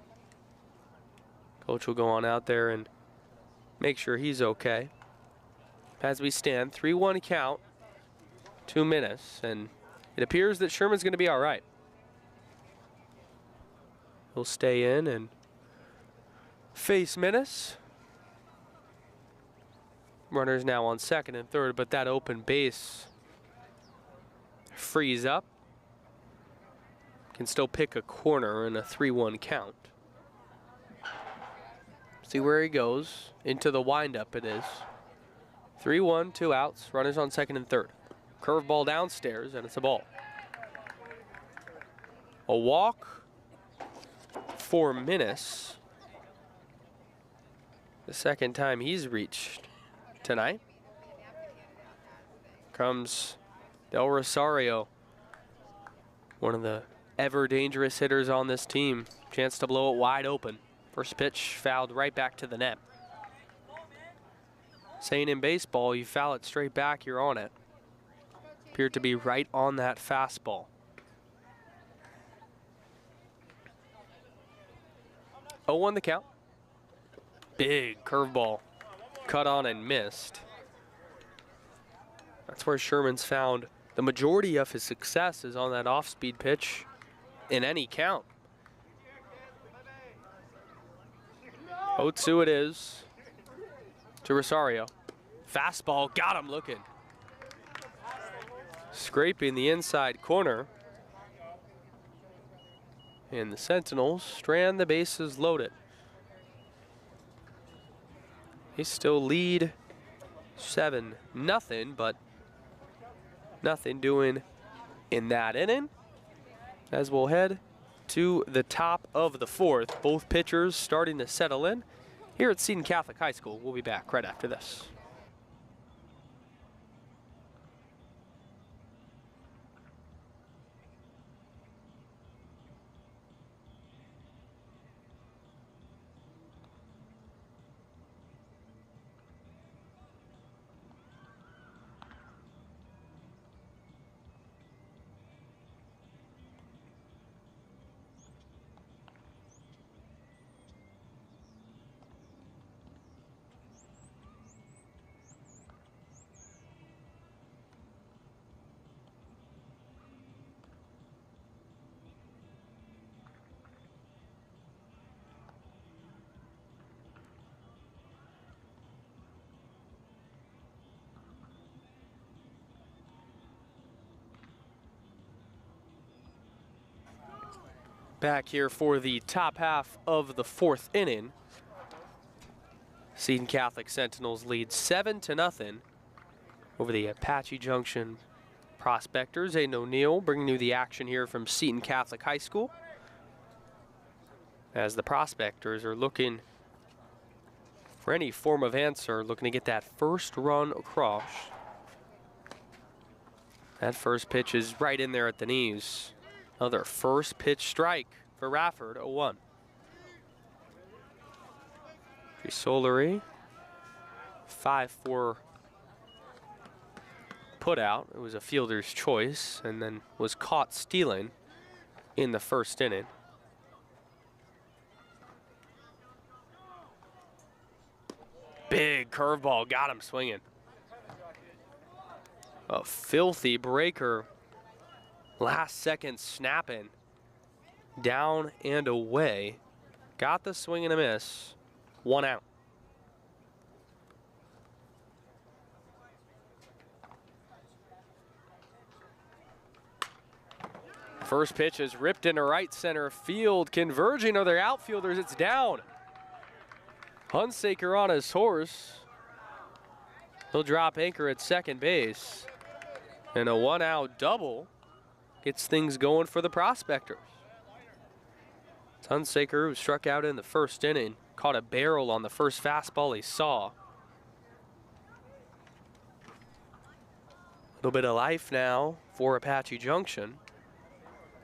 S1: Coach will go on out there and make sure he's okay. As we stand, 3-1 count, 2 minutes, and it appears that Sherman's going to be all right. He'll stay in and face Minnis. Runners now on second and third, but that open base frees up. Can still pick a corner in a 3-1 count. See where he goes. Into the windup it is. 3-1, 2 outs. Runners on second and third. Curveball downstairs, and it's a ball. A walk for Minnis. The second time he's reached tonight. Comes Del Rosario, one of the ever dangerous hitters on this team. Chance to blow it wide open. First pitch fouled right back to the net. Saying in baseball, you foul it straight back, you're on it. Appeared to be right on that fastball. 0-1 the count. Big curveball. Cut on and missed. That's where Sherman's found the majority of his success is on that off-speed pitch in any count. 0-2 it is to Rosario. Fastball, got him looking. Scraping the inside corner. And the Sentinels strand the bases loaded. They still lead 7-0, but nothing doing in that inning. As we'll head to the top of the fourth. Both pitchers starting to settle in here at Seton Catholic High School. We'll be back right after this. Back here for the top half of the fourth inning. Seton Catholic Sentinels lead 7-0 over the Apache Junction Prospectors. Aiden O'Neill bringing you the action here from Seton Catholic High School, as the Prospectors are looking for any form of answer, looking to get that first run across. That first pitch is right in there at the knees. Another first pitch strike for Rafford, 0-1. Solari, 5-4 put out. It was a fielder's choice and then was caught stealing in the first inning. Big curveball, got him swinging. A filthy breaker. Last second snapping. Down and away. Got the swing and a miss. 1 out. First pitch is ripped into right center field. Converging other outfielders. It's down. Hunsaker on his horse. He'll drop anchor at second base. And a 1 out double gets things going for the Prospectors. Hunsaker, who struck out in the first inning, caught a barrel on the first fastball he saw. A little bit of life now for Apache Junction,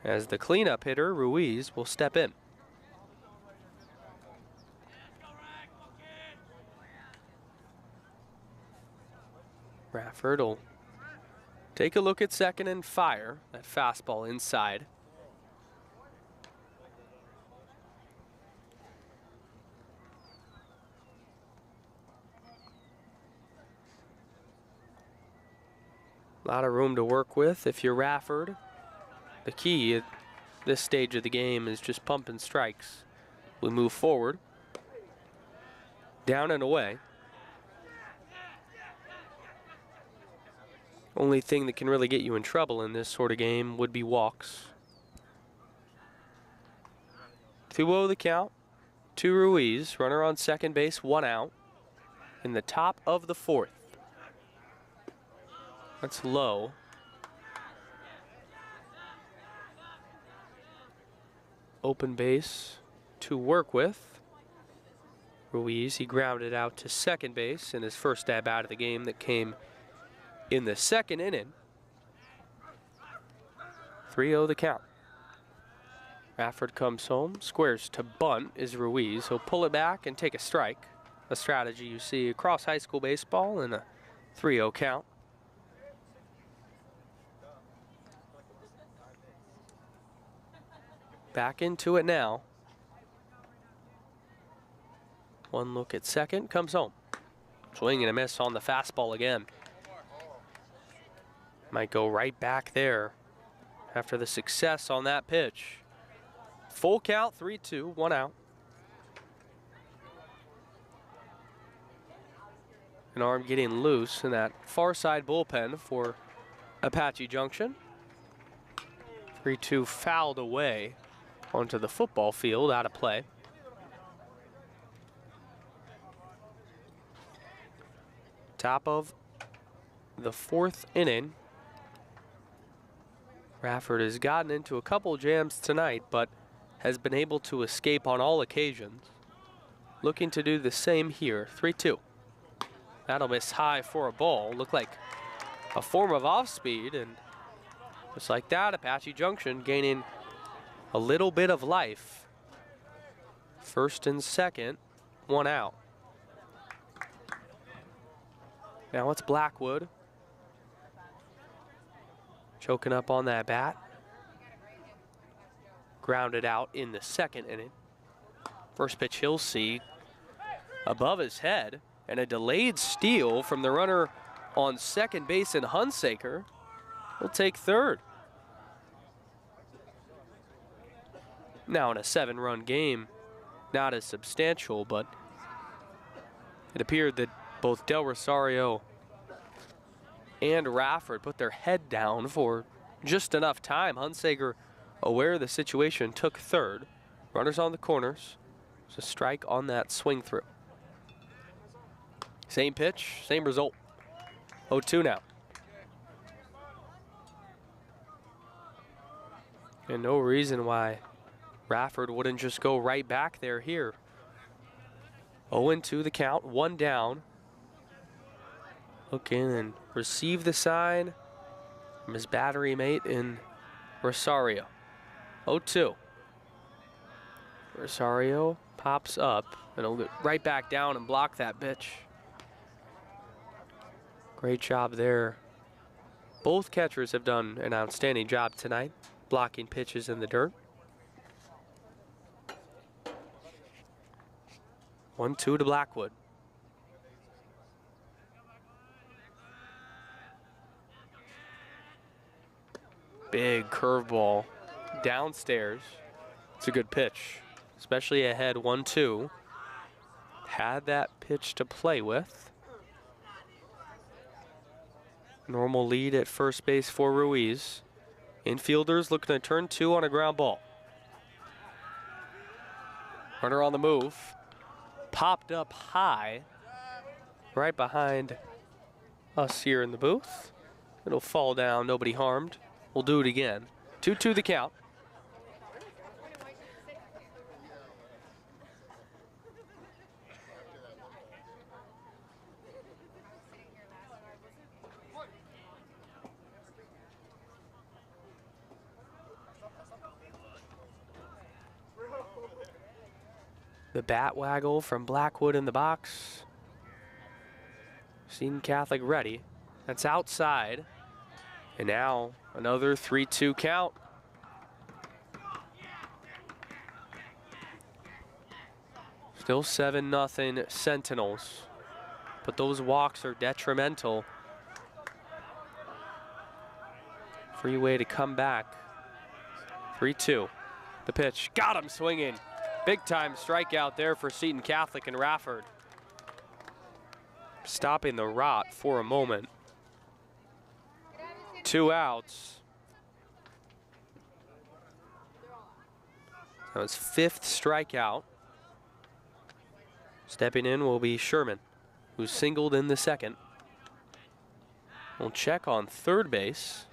S1: as the cleanup hitter, Ruiz, will step in. Rafford will take a look at second and fire. That fastball inside. A lot of room to work with if you're Rafford. The key at this stage of the game is just pumping strikes. We move forward. Down and away. Only thing that can really get you in trouble in this sort of game would be walks. 2-0 the count to Ruiz. Runner on second base, 1 out. In the top of the fourth. That's low. Open base to work with. Ruiz, he grounded out to second base in his first stab out of the game that came in the second inning. 3-0 the count. Rafford comes home, squares to bunt is Ruiz. He'll pull it back and take a strike. A strategy you see across high school baseball in a 3-0 count. Back into it now. One look at second, comes home. Swing and a miss on the fastball again. Might go right back there after the success on that pitch. Full count, 3-2, 1 out. An arm getting loose in that far side bullpen for Apache Junction. 3-2 fouled away onto the football field, out of play. Top of the 4th inning. Rafford has gotten into a couple jams tonight, but has been able to escape on all occasions. Looking to do the same here, 3-2. That'll miss high for a ball. Looked like a form of off-speed, and just like that, Apache Junction gaining a little bit of life. First and second, 1 out. Now it's Blackwood. Choking up on that bat. Grounded out in the 2nd inning. First pitch he'll see above his head, and a delayed steal from the runner on second base in Hunsaker. Will take third. Now in a 7-run game, not as substantial, but it appeared that both Del Rosario and Rafford put their head down for just enough time. Hunsaker, aware of the situation, took third. Runners on the corners. There's a strike on that swing through. Same pitch, same result. 0-2 now. And no reason why Rafford wouldn't just go right back there here. 0-2 the count, 1 down. Look in and receive the sign from his battery mate in Rosario. 0-2. Rosario pops up, and he'll get right back down and block that pitch. Great job there. Both catchers have done an outstanding job tonight, blocking pitches in the dirt. 1-2 to Blackwood. Big curveball downstairs. It's a good pitch, especially ahead 1-2. Had that pitch to play with. Normal lead at first base for Ruiz. Infielders looking to turn 2 on a ground ball. Runner on the move. Popped up high, right behind us here in the booth. It'll fall down, nobody harmed. We'll do it again. 2-2 the count. The bat waggle from Blackwood in the box. Seton Catholic ready. That's outside. And now another 3-2 count. Still 7-0 Sentinels. But those walks are detrimental. Freeway to come back. 3-2. The pitch. Got him swinging. Big time strikeout there for Seton Catholic and Rafford. Stopping the rot for a moment. 2 outs. That was 5th strikeout. Stepping in will be Sherman, who singled in the 2nd. We'll check on third base.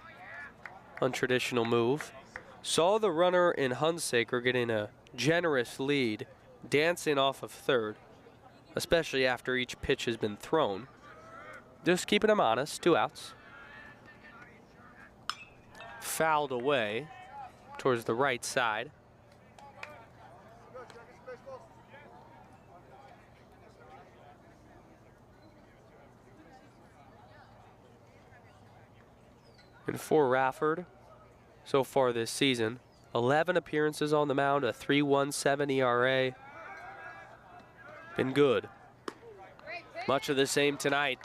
S1: Untraditional move. Saw the runner in Hunsaker getting a generous lead, dancing off of third, especially after each pitch has been thrown. Just keeping him honest, 2 outs. Fouled away towards the right side. And for Rafford, so far this season, 11 appearances on the mound, a 3.17 ERA. been good. Much of the same tonight.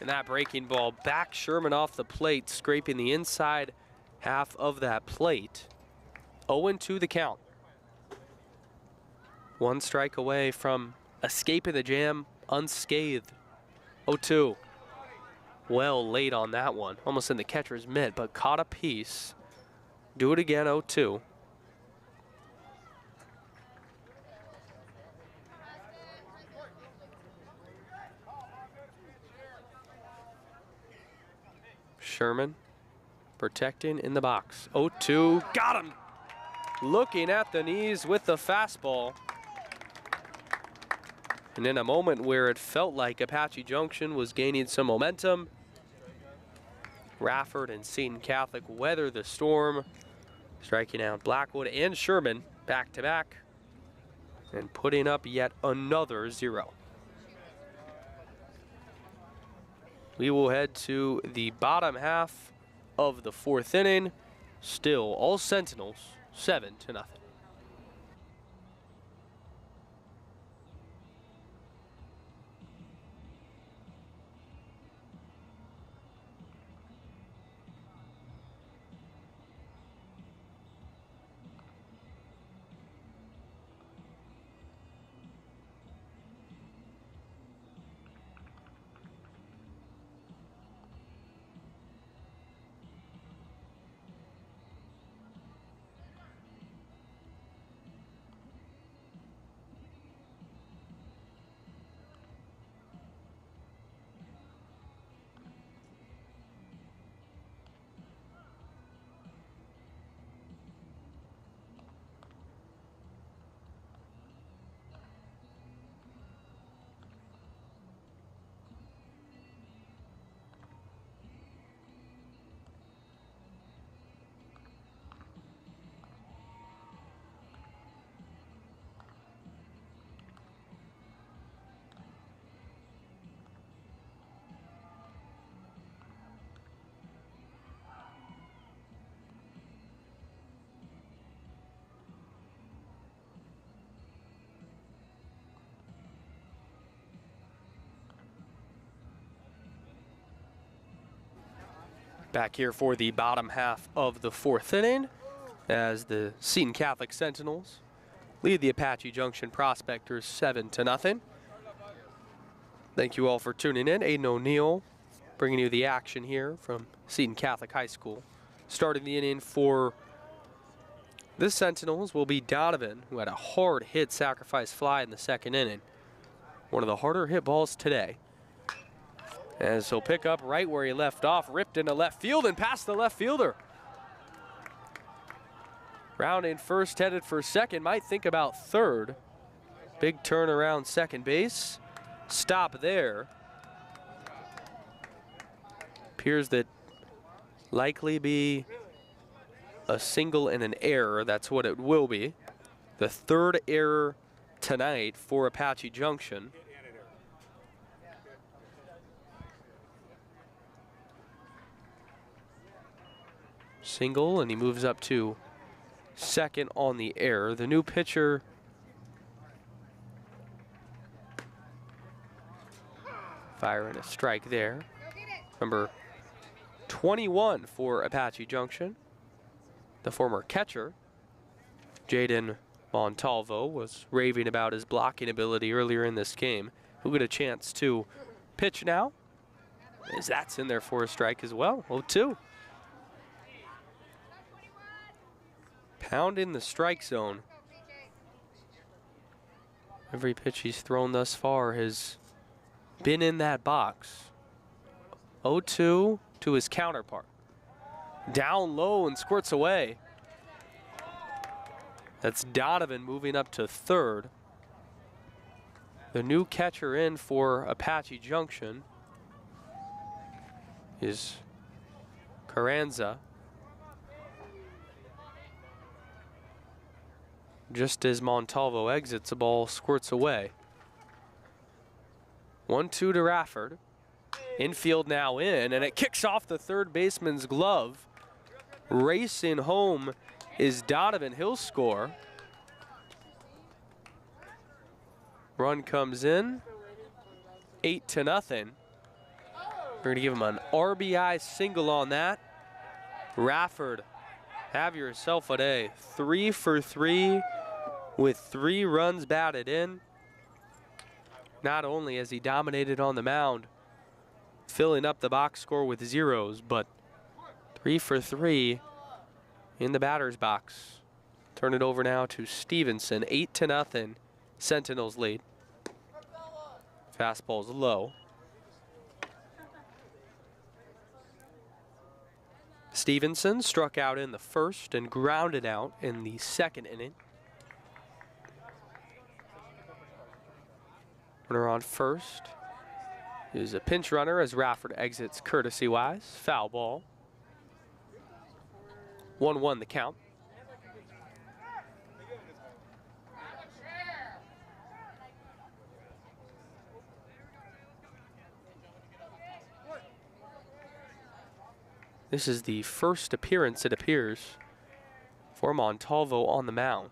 S1: And that breaking ball back Sherman off the plate, scraping the inside half of that plate. 0-2 the count. One strike away from escaping the jam unscathed. 0-2. Well late on that one. Almost in the catcher's mitt, but caught a piece. Do it again, 0-2. Sherman protecting in the box. 0-2, got him! Looking at the knees with the fastball. And in a moment where it felt like Apache Junction was gaining some momentum, Rafford and Seton Catholic weather the storm, striking out Blackwood and Sherman back to back and putting up yet another 0. We will head to the bottom half of the 4th inning. Still all Sentinels, 7-0. Back here for the bottom half of the 4th inning as the Seton Catholic Sentinels lead the Apache Junction Prospectors 7-0. Thank you all for tuning in. Aiden O'Neill bringing you the action here from Seton Catholic High School. Starting the inning for the Sentinels will be Donovan, who had a hard hit sacrifice fly in the 2nd inning. One of the harder hit balls today. As he'll pick up right where he left off, ripped into left field and past the left fielder. Rounding first, headed for second, might think about third. Big turn around second base. Stop there. Appears that likely be a single and an error. That's what it will be. The 3rd error tonight for Apache Junction. Single, and he moves up to second on the error. The new pitcher firing a strike there. Number 21 for Apache Junction. The former catcher, Jaden Montalvo, was raving about his blocking ability earlier in this game. He'll get a chance to pitch now, as that's in there for a strike as well. 0-2. Pounding the strike zone. Every pitch he's thrown thus far has been in that box. 0-2 to his counterpart. Down low and squirts away. That's Donovan moving up to third. The new catcher in for Apache Junction is Carranza. Just as Montalvo exits, the ball squirts away. 1-2 to Rafford. Infield now in, and it kicks off the third baseman's glove. Racing home is Donovan. He'll score. Run comes in, 8-0. We're going to give him an RBI single on that. Rafford, have yourself a day. 3 for 3 with 3 runs batted in. Not only has he dominated on the mound, filling up the box score with zeros, but 3 for 3 in the batter's box. Turn it over now to Stevenson. 8-0. Sentinels lead. Fastball's low. Stevenson struck out in the first and grounded out in the second inning. Runner on first is a pinch runner as Rafford exits courtesy-wise. Foul ball. 1-1 the count. This is the first appearance, it appears, for Montalvo on the mound.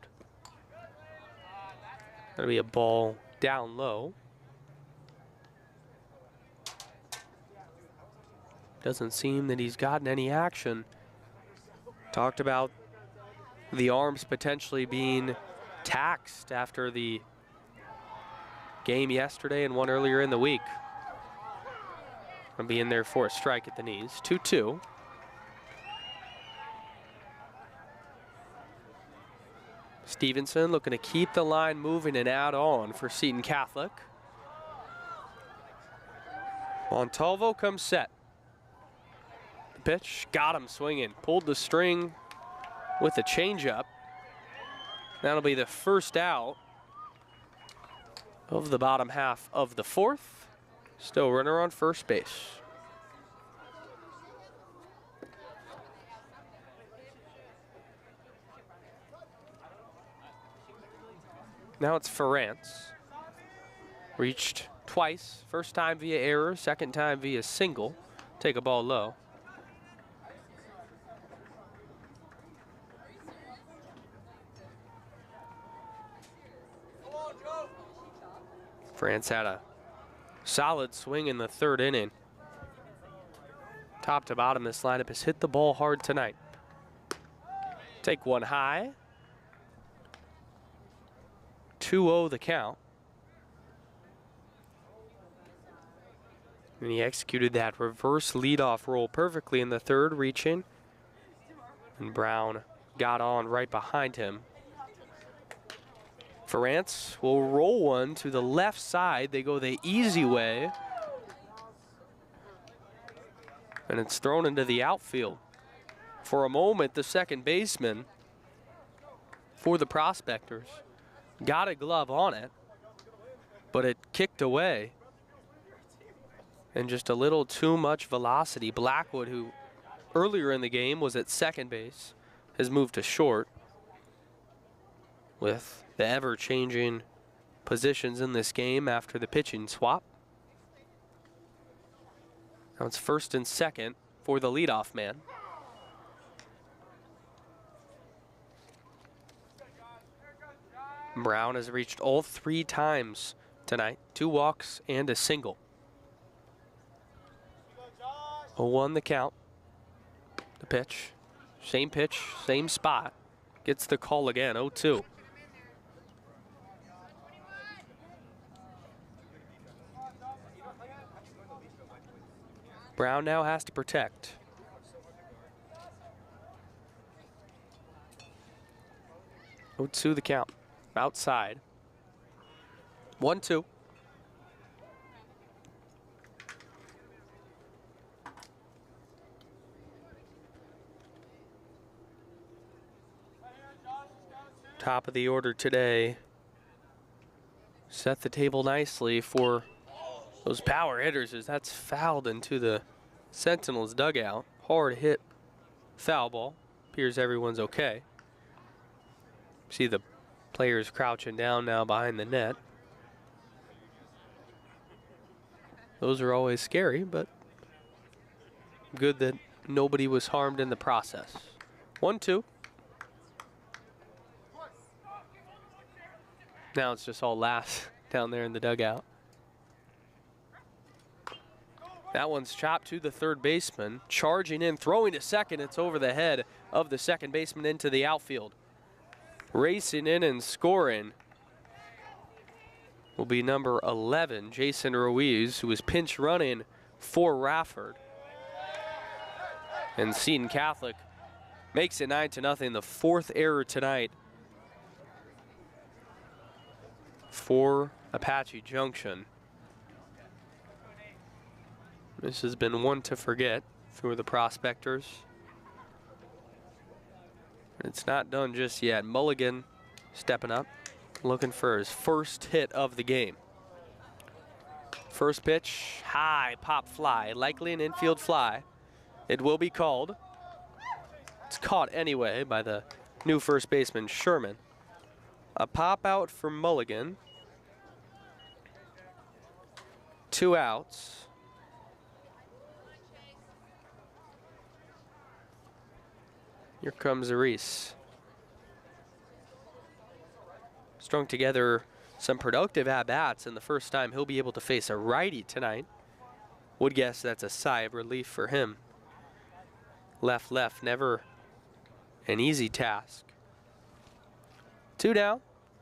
S1: That'll be a ball down low. Doesn't seem that he's gotten any action. Talked about the arms potentially being taxed after the game yesterday and one earlier in the week. I'll be in there for a strike at the knees. 2-2. Stevenson looking to keep the line moving and add on for Seton Catholic. Montalvo comes set. The pitch, got him swinging. Pulled the string with a changeup. That'll be the first out of the bottom half of the fourth. Still runner on first base. Now it's Ferrance. Reached twice. First time via error, second time via single. Take a ball low. France had a solid swing in the third inning. Top to bottom, this lineup has hit the ball hard tonight. Take one high. 2-0 the count. And he executed that reverse leadoff roll perfectly in the third, reaching. And Brown got on right behind him. Ferrance will roll one to the left side. They go the easy way. And it's thrown into the outfield. For a moment, the second baseman for the Prospectors got a glove on it, but it kicked away. And just a little too much velocity. Blackwood, who earlier in the game was at second base, has moved to short. With the ever-changing positions in this game after the pitching swap. Now it's first and second for the leadoff man. Brown has reached all 3 times tonight. 2 walks and a single. 0-1 the count. The pitch, same spot. Gets the call again, 0-2. Brown now has to protect. To the count. Outside. 1-2. Top of the order today. Set the table nicely for those power hitters, as that's fouled into the Sentinels dugout. Hard hit foul ball. Appears everyone's okay. See the players crouching down now behind the net. Those are always scary, but good that nobody was harmed in the process. 1-2. Now it's just all last down there in the dugout. That one's chopped to the third baseman. Charging in, throwing to second. It's over the head of the second baseman into the outfield. Racing in and scoring will be number 11, Jason Ruiz, who was pinch running for Rafford. And Seton Catholic makes it 9-0, the fourth error tonight for Apache Junction. This has been one to forget for the Prospectors. It's not done just yet. Mulligan stepping up, looking for his first hit of the game. First pitch, high pop fly, likely an infield fly. It will be called. It's caught anyway by the new first baseman, Sherman. A pop out for Mulligan. 2 outs. Here comes Reese. Strung together some productive at-bats, and the first time he'll be able to face a righty tonight. Would guess that's a sigh of relief for him. Left, never an easy task. 2 down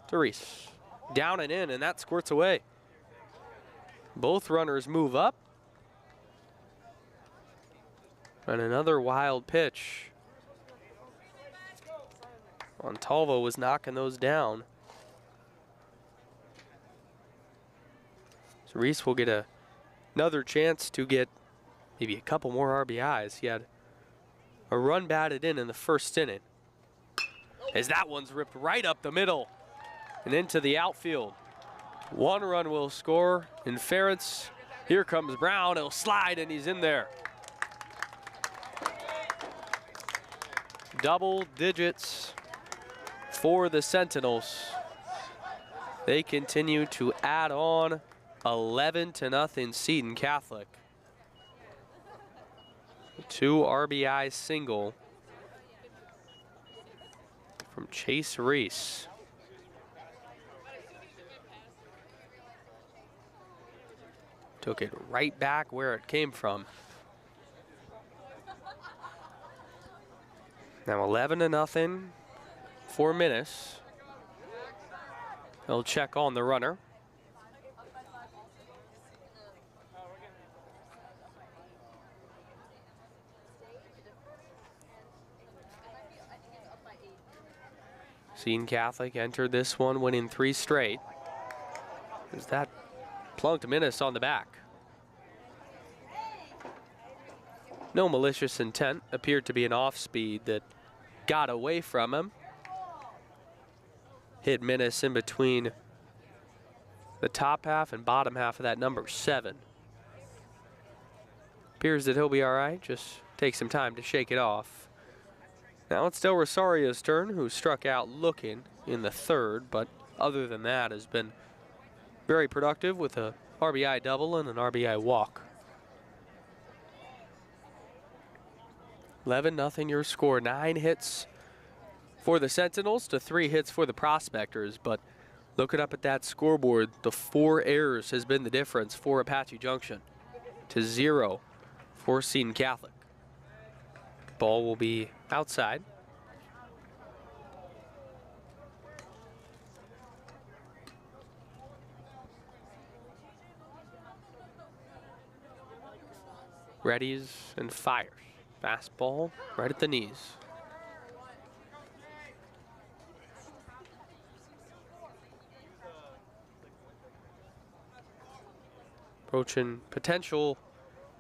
S1: to Reese. Down and in, and that squirts away. Both runners move up. And another wild pitch. Montalvo was knocking those down. So Reese will get another chance to get maybe a couple more RBIs. He had a run batted in the first inning. As that one's ripped right up the middle and into the outfield. 1 run will score in Ference. Here comes Brown. He'll slide, and he's in there. Double digits for the Sentinels. They continue to add on 11-0 Seton Catholic. 2 RBI single from Chase Reese. Took it right back where it came from. Now 11-0 for Minnis. They'll check on the runner. Seton Catholic entered this one, winning 3 straight. As that plunked Minnis on the back. No malicious intent. Appeared to be an off-speed that got away from him. Hit Minnis in between the top half and bottom half of that number 7. Appears that he'll be all right. Just take some time to shake it off. Now it's Del Rosario's turn, who struck out looking in the third, but other than that has been very productive with a RBI double and an RBI walk. 11-0 your score. 9 hits for the Sentinels to 3 hits for the Prospectors, but looking up at that scoreboard, the 4 errors has been the difference for Apache Junction to 0 for Seton Catholic. Ball will be outside. Readies and fires. Fastball right at the knees. Approaching potential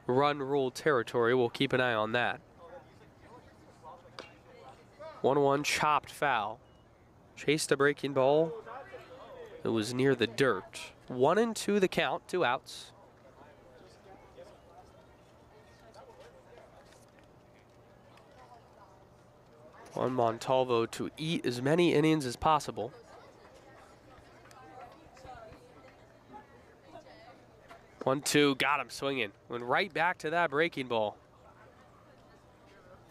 S1: run rule territory. We'll keep an eye on that. 1-1 chopped foul. Chased a breaking ball. It was near the dirt. 1-2 the count, 2 outs. On Montalvo to eat as many innings as possible. One, two, got him swinging. Went right back to that breaking ball.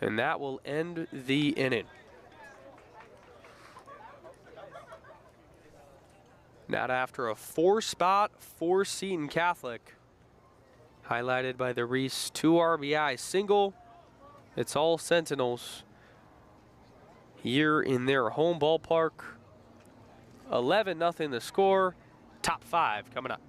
S1: And that will end the inning. Not after a 4-spot for Seton Catholic. Highlighted by the Reese 2 RBI single. It's all Sentinels here in their home ballpark. 11-0 the score. Top 5 coming up.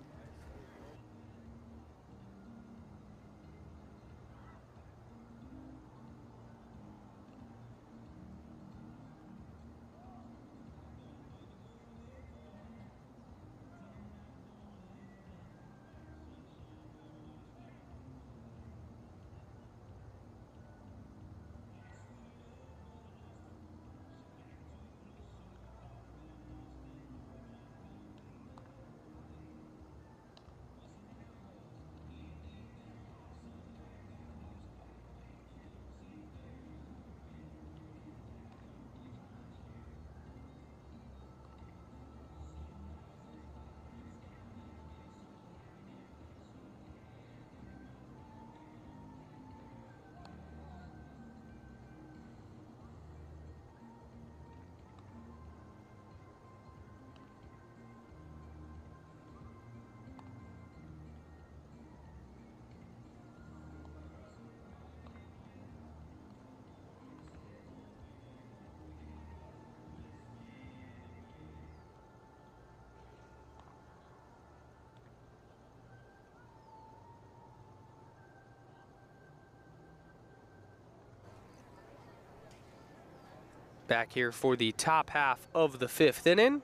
S1: Back here for the top half of the 5th inning.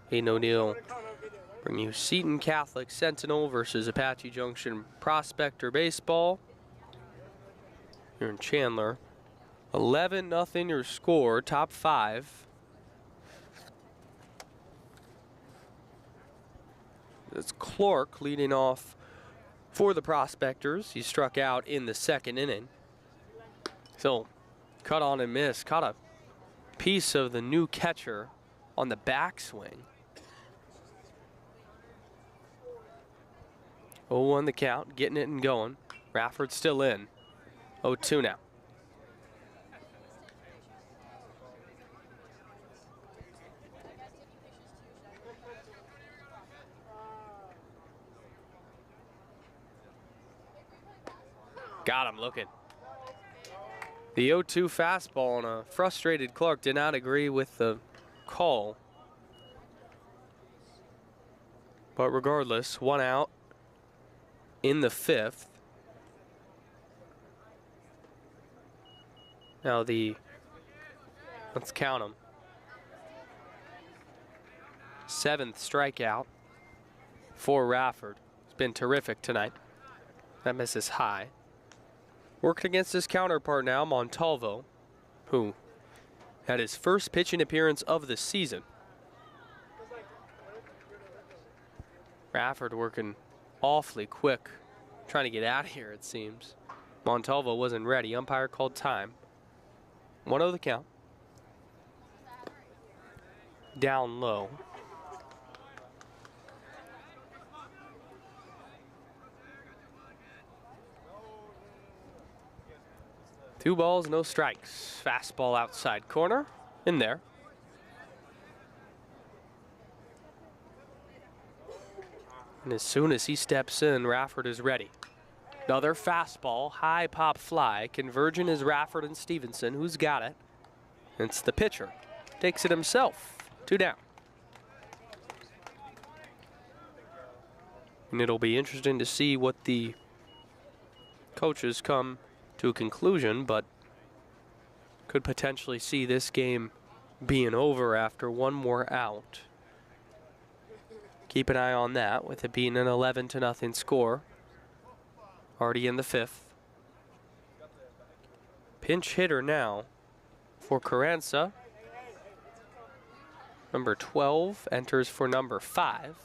S1: Hayden O'Neill bring you Seton Catholic Sentinel versus Apache Junction Prospector Baseball. Here in Chandler. 11-0 your score, top 5. It's Clark leading off for the Prospectors. He struck out in the 2nd inning. So cut on and miss. Caught a piece of the new catcher on the backswing. 0-1 the count, getting it and going. Rafford still in. 0-2 now. Got him looking. The 0-2 fastball, and a frustrated Clark did not agree with the call. But regardless, 1 out in the 5th. Now let's count them. 7th strikeout for Rafford. It's been terrific tonight. That misses high. Working against his counterpart now, Montalvo, who had his first pitching appearance of the season. Rafford working awfully quick, trying to get out of here, it seems. Montalvo wasn't ready. Umpire called time. 1-0 the count. Down low. Two balls, no strikes. Fastball outside corner, in there. And as soon as he steps in, Rafford is ready. Another fastball, high pop fly. Convergent is Rafford and Stevenson. Who's got it? It's the pitcher. Takes it himself. 2 down. And it'll be interesting to see what the coaches come to a conclusion, but could potentially see this game being over after 1 more out. Keep an eye on that, with it being an 11-0 score. Already in the 5th. Pinch hitter now for Carranza. Number 12 enters for number 5.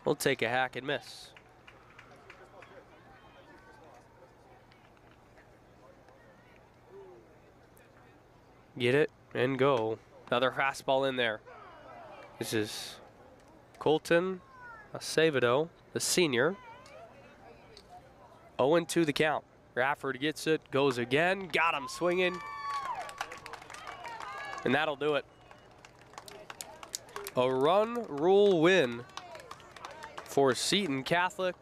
S1: We'll take a hack and miss. Get it and go. Another fastball in there. This is Colton Acevedo, the senior. 0-2 the count. Rafford gets it, goes again, got him swinging. And that'll do it. A run rule win for Seton Catholic.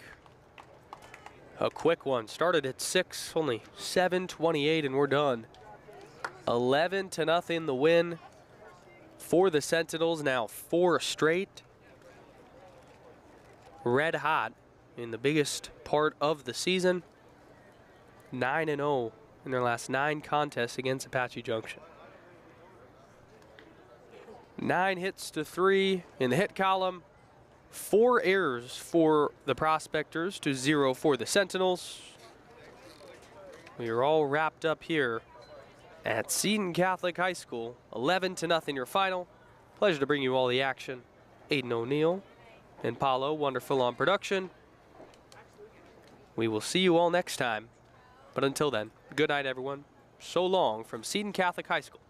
S1: A quick one. Started at 6, only 7:28, and we're done. 11-0 the win for the Sentinels. Now 4 straight. Red hot in the biggest part of the season. 9-0 in their last 9 contests against Apache Junction. 9 hits to 3 in the hit column. 4 errors for the Prospectors to 0 for the Sentinels. We are all wrapped up here at Seton Catholic High School. 11-0 your final. Pleasure to bring you all the action. Aiden O'Neill and Paulo, wonderful on production. We will see you all next time. But until then, good night, everyone. So long from Seton Catholic High School.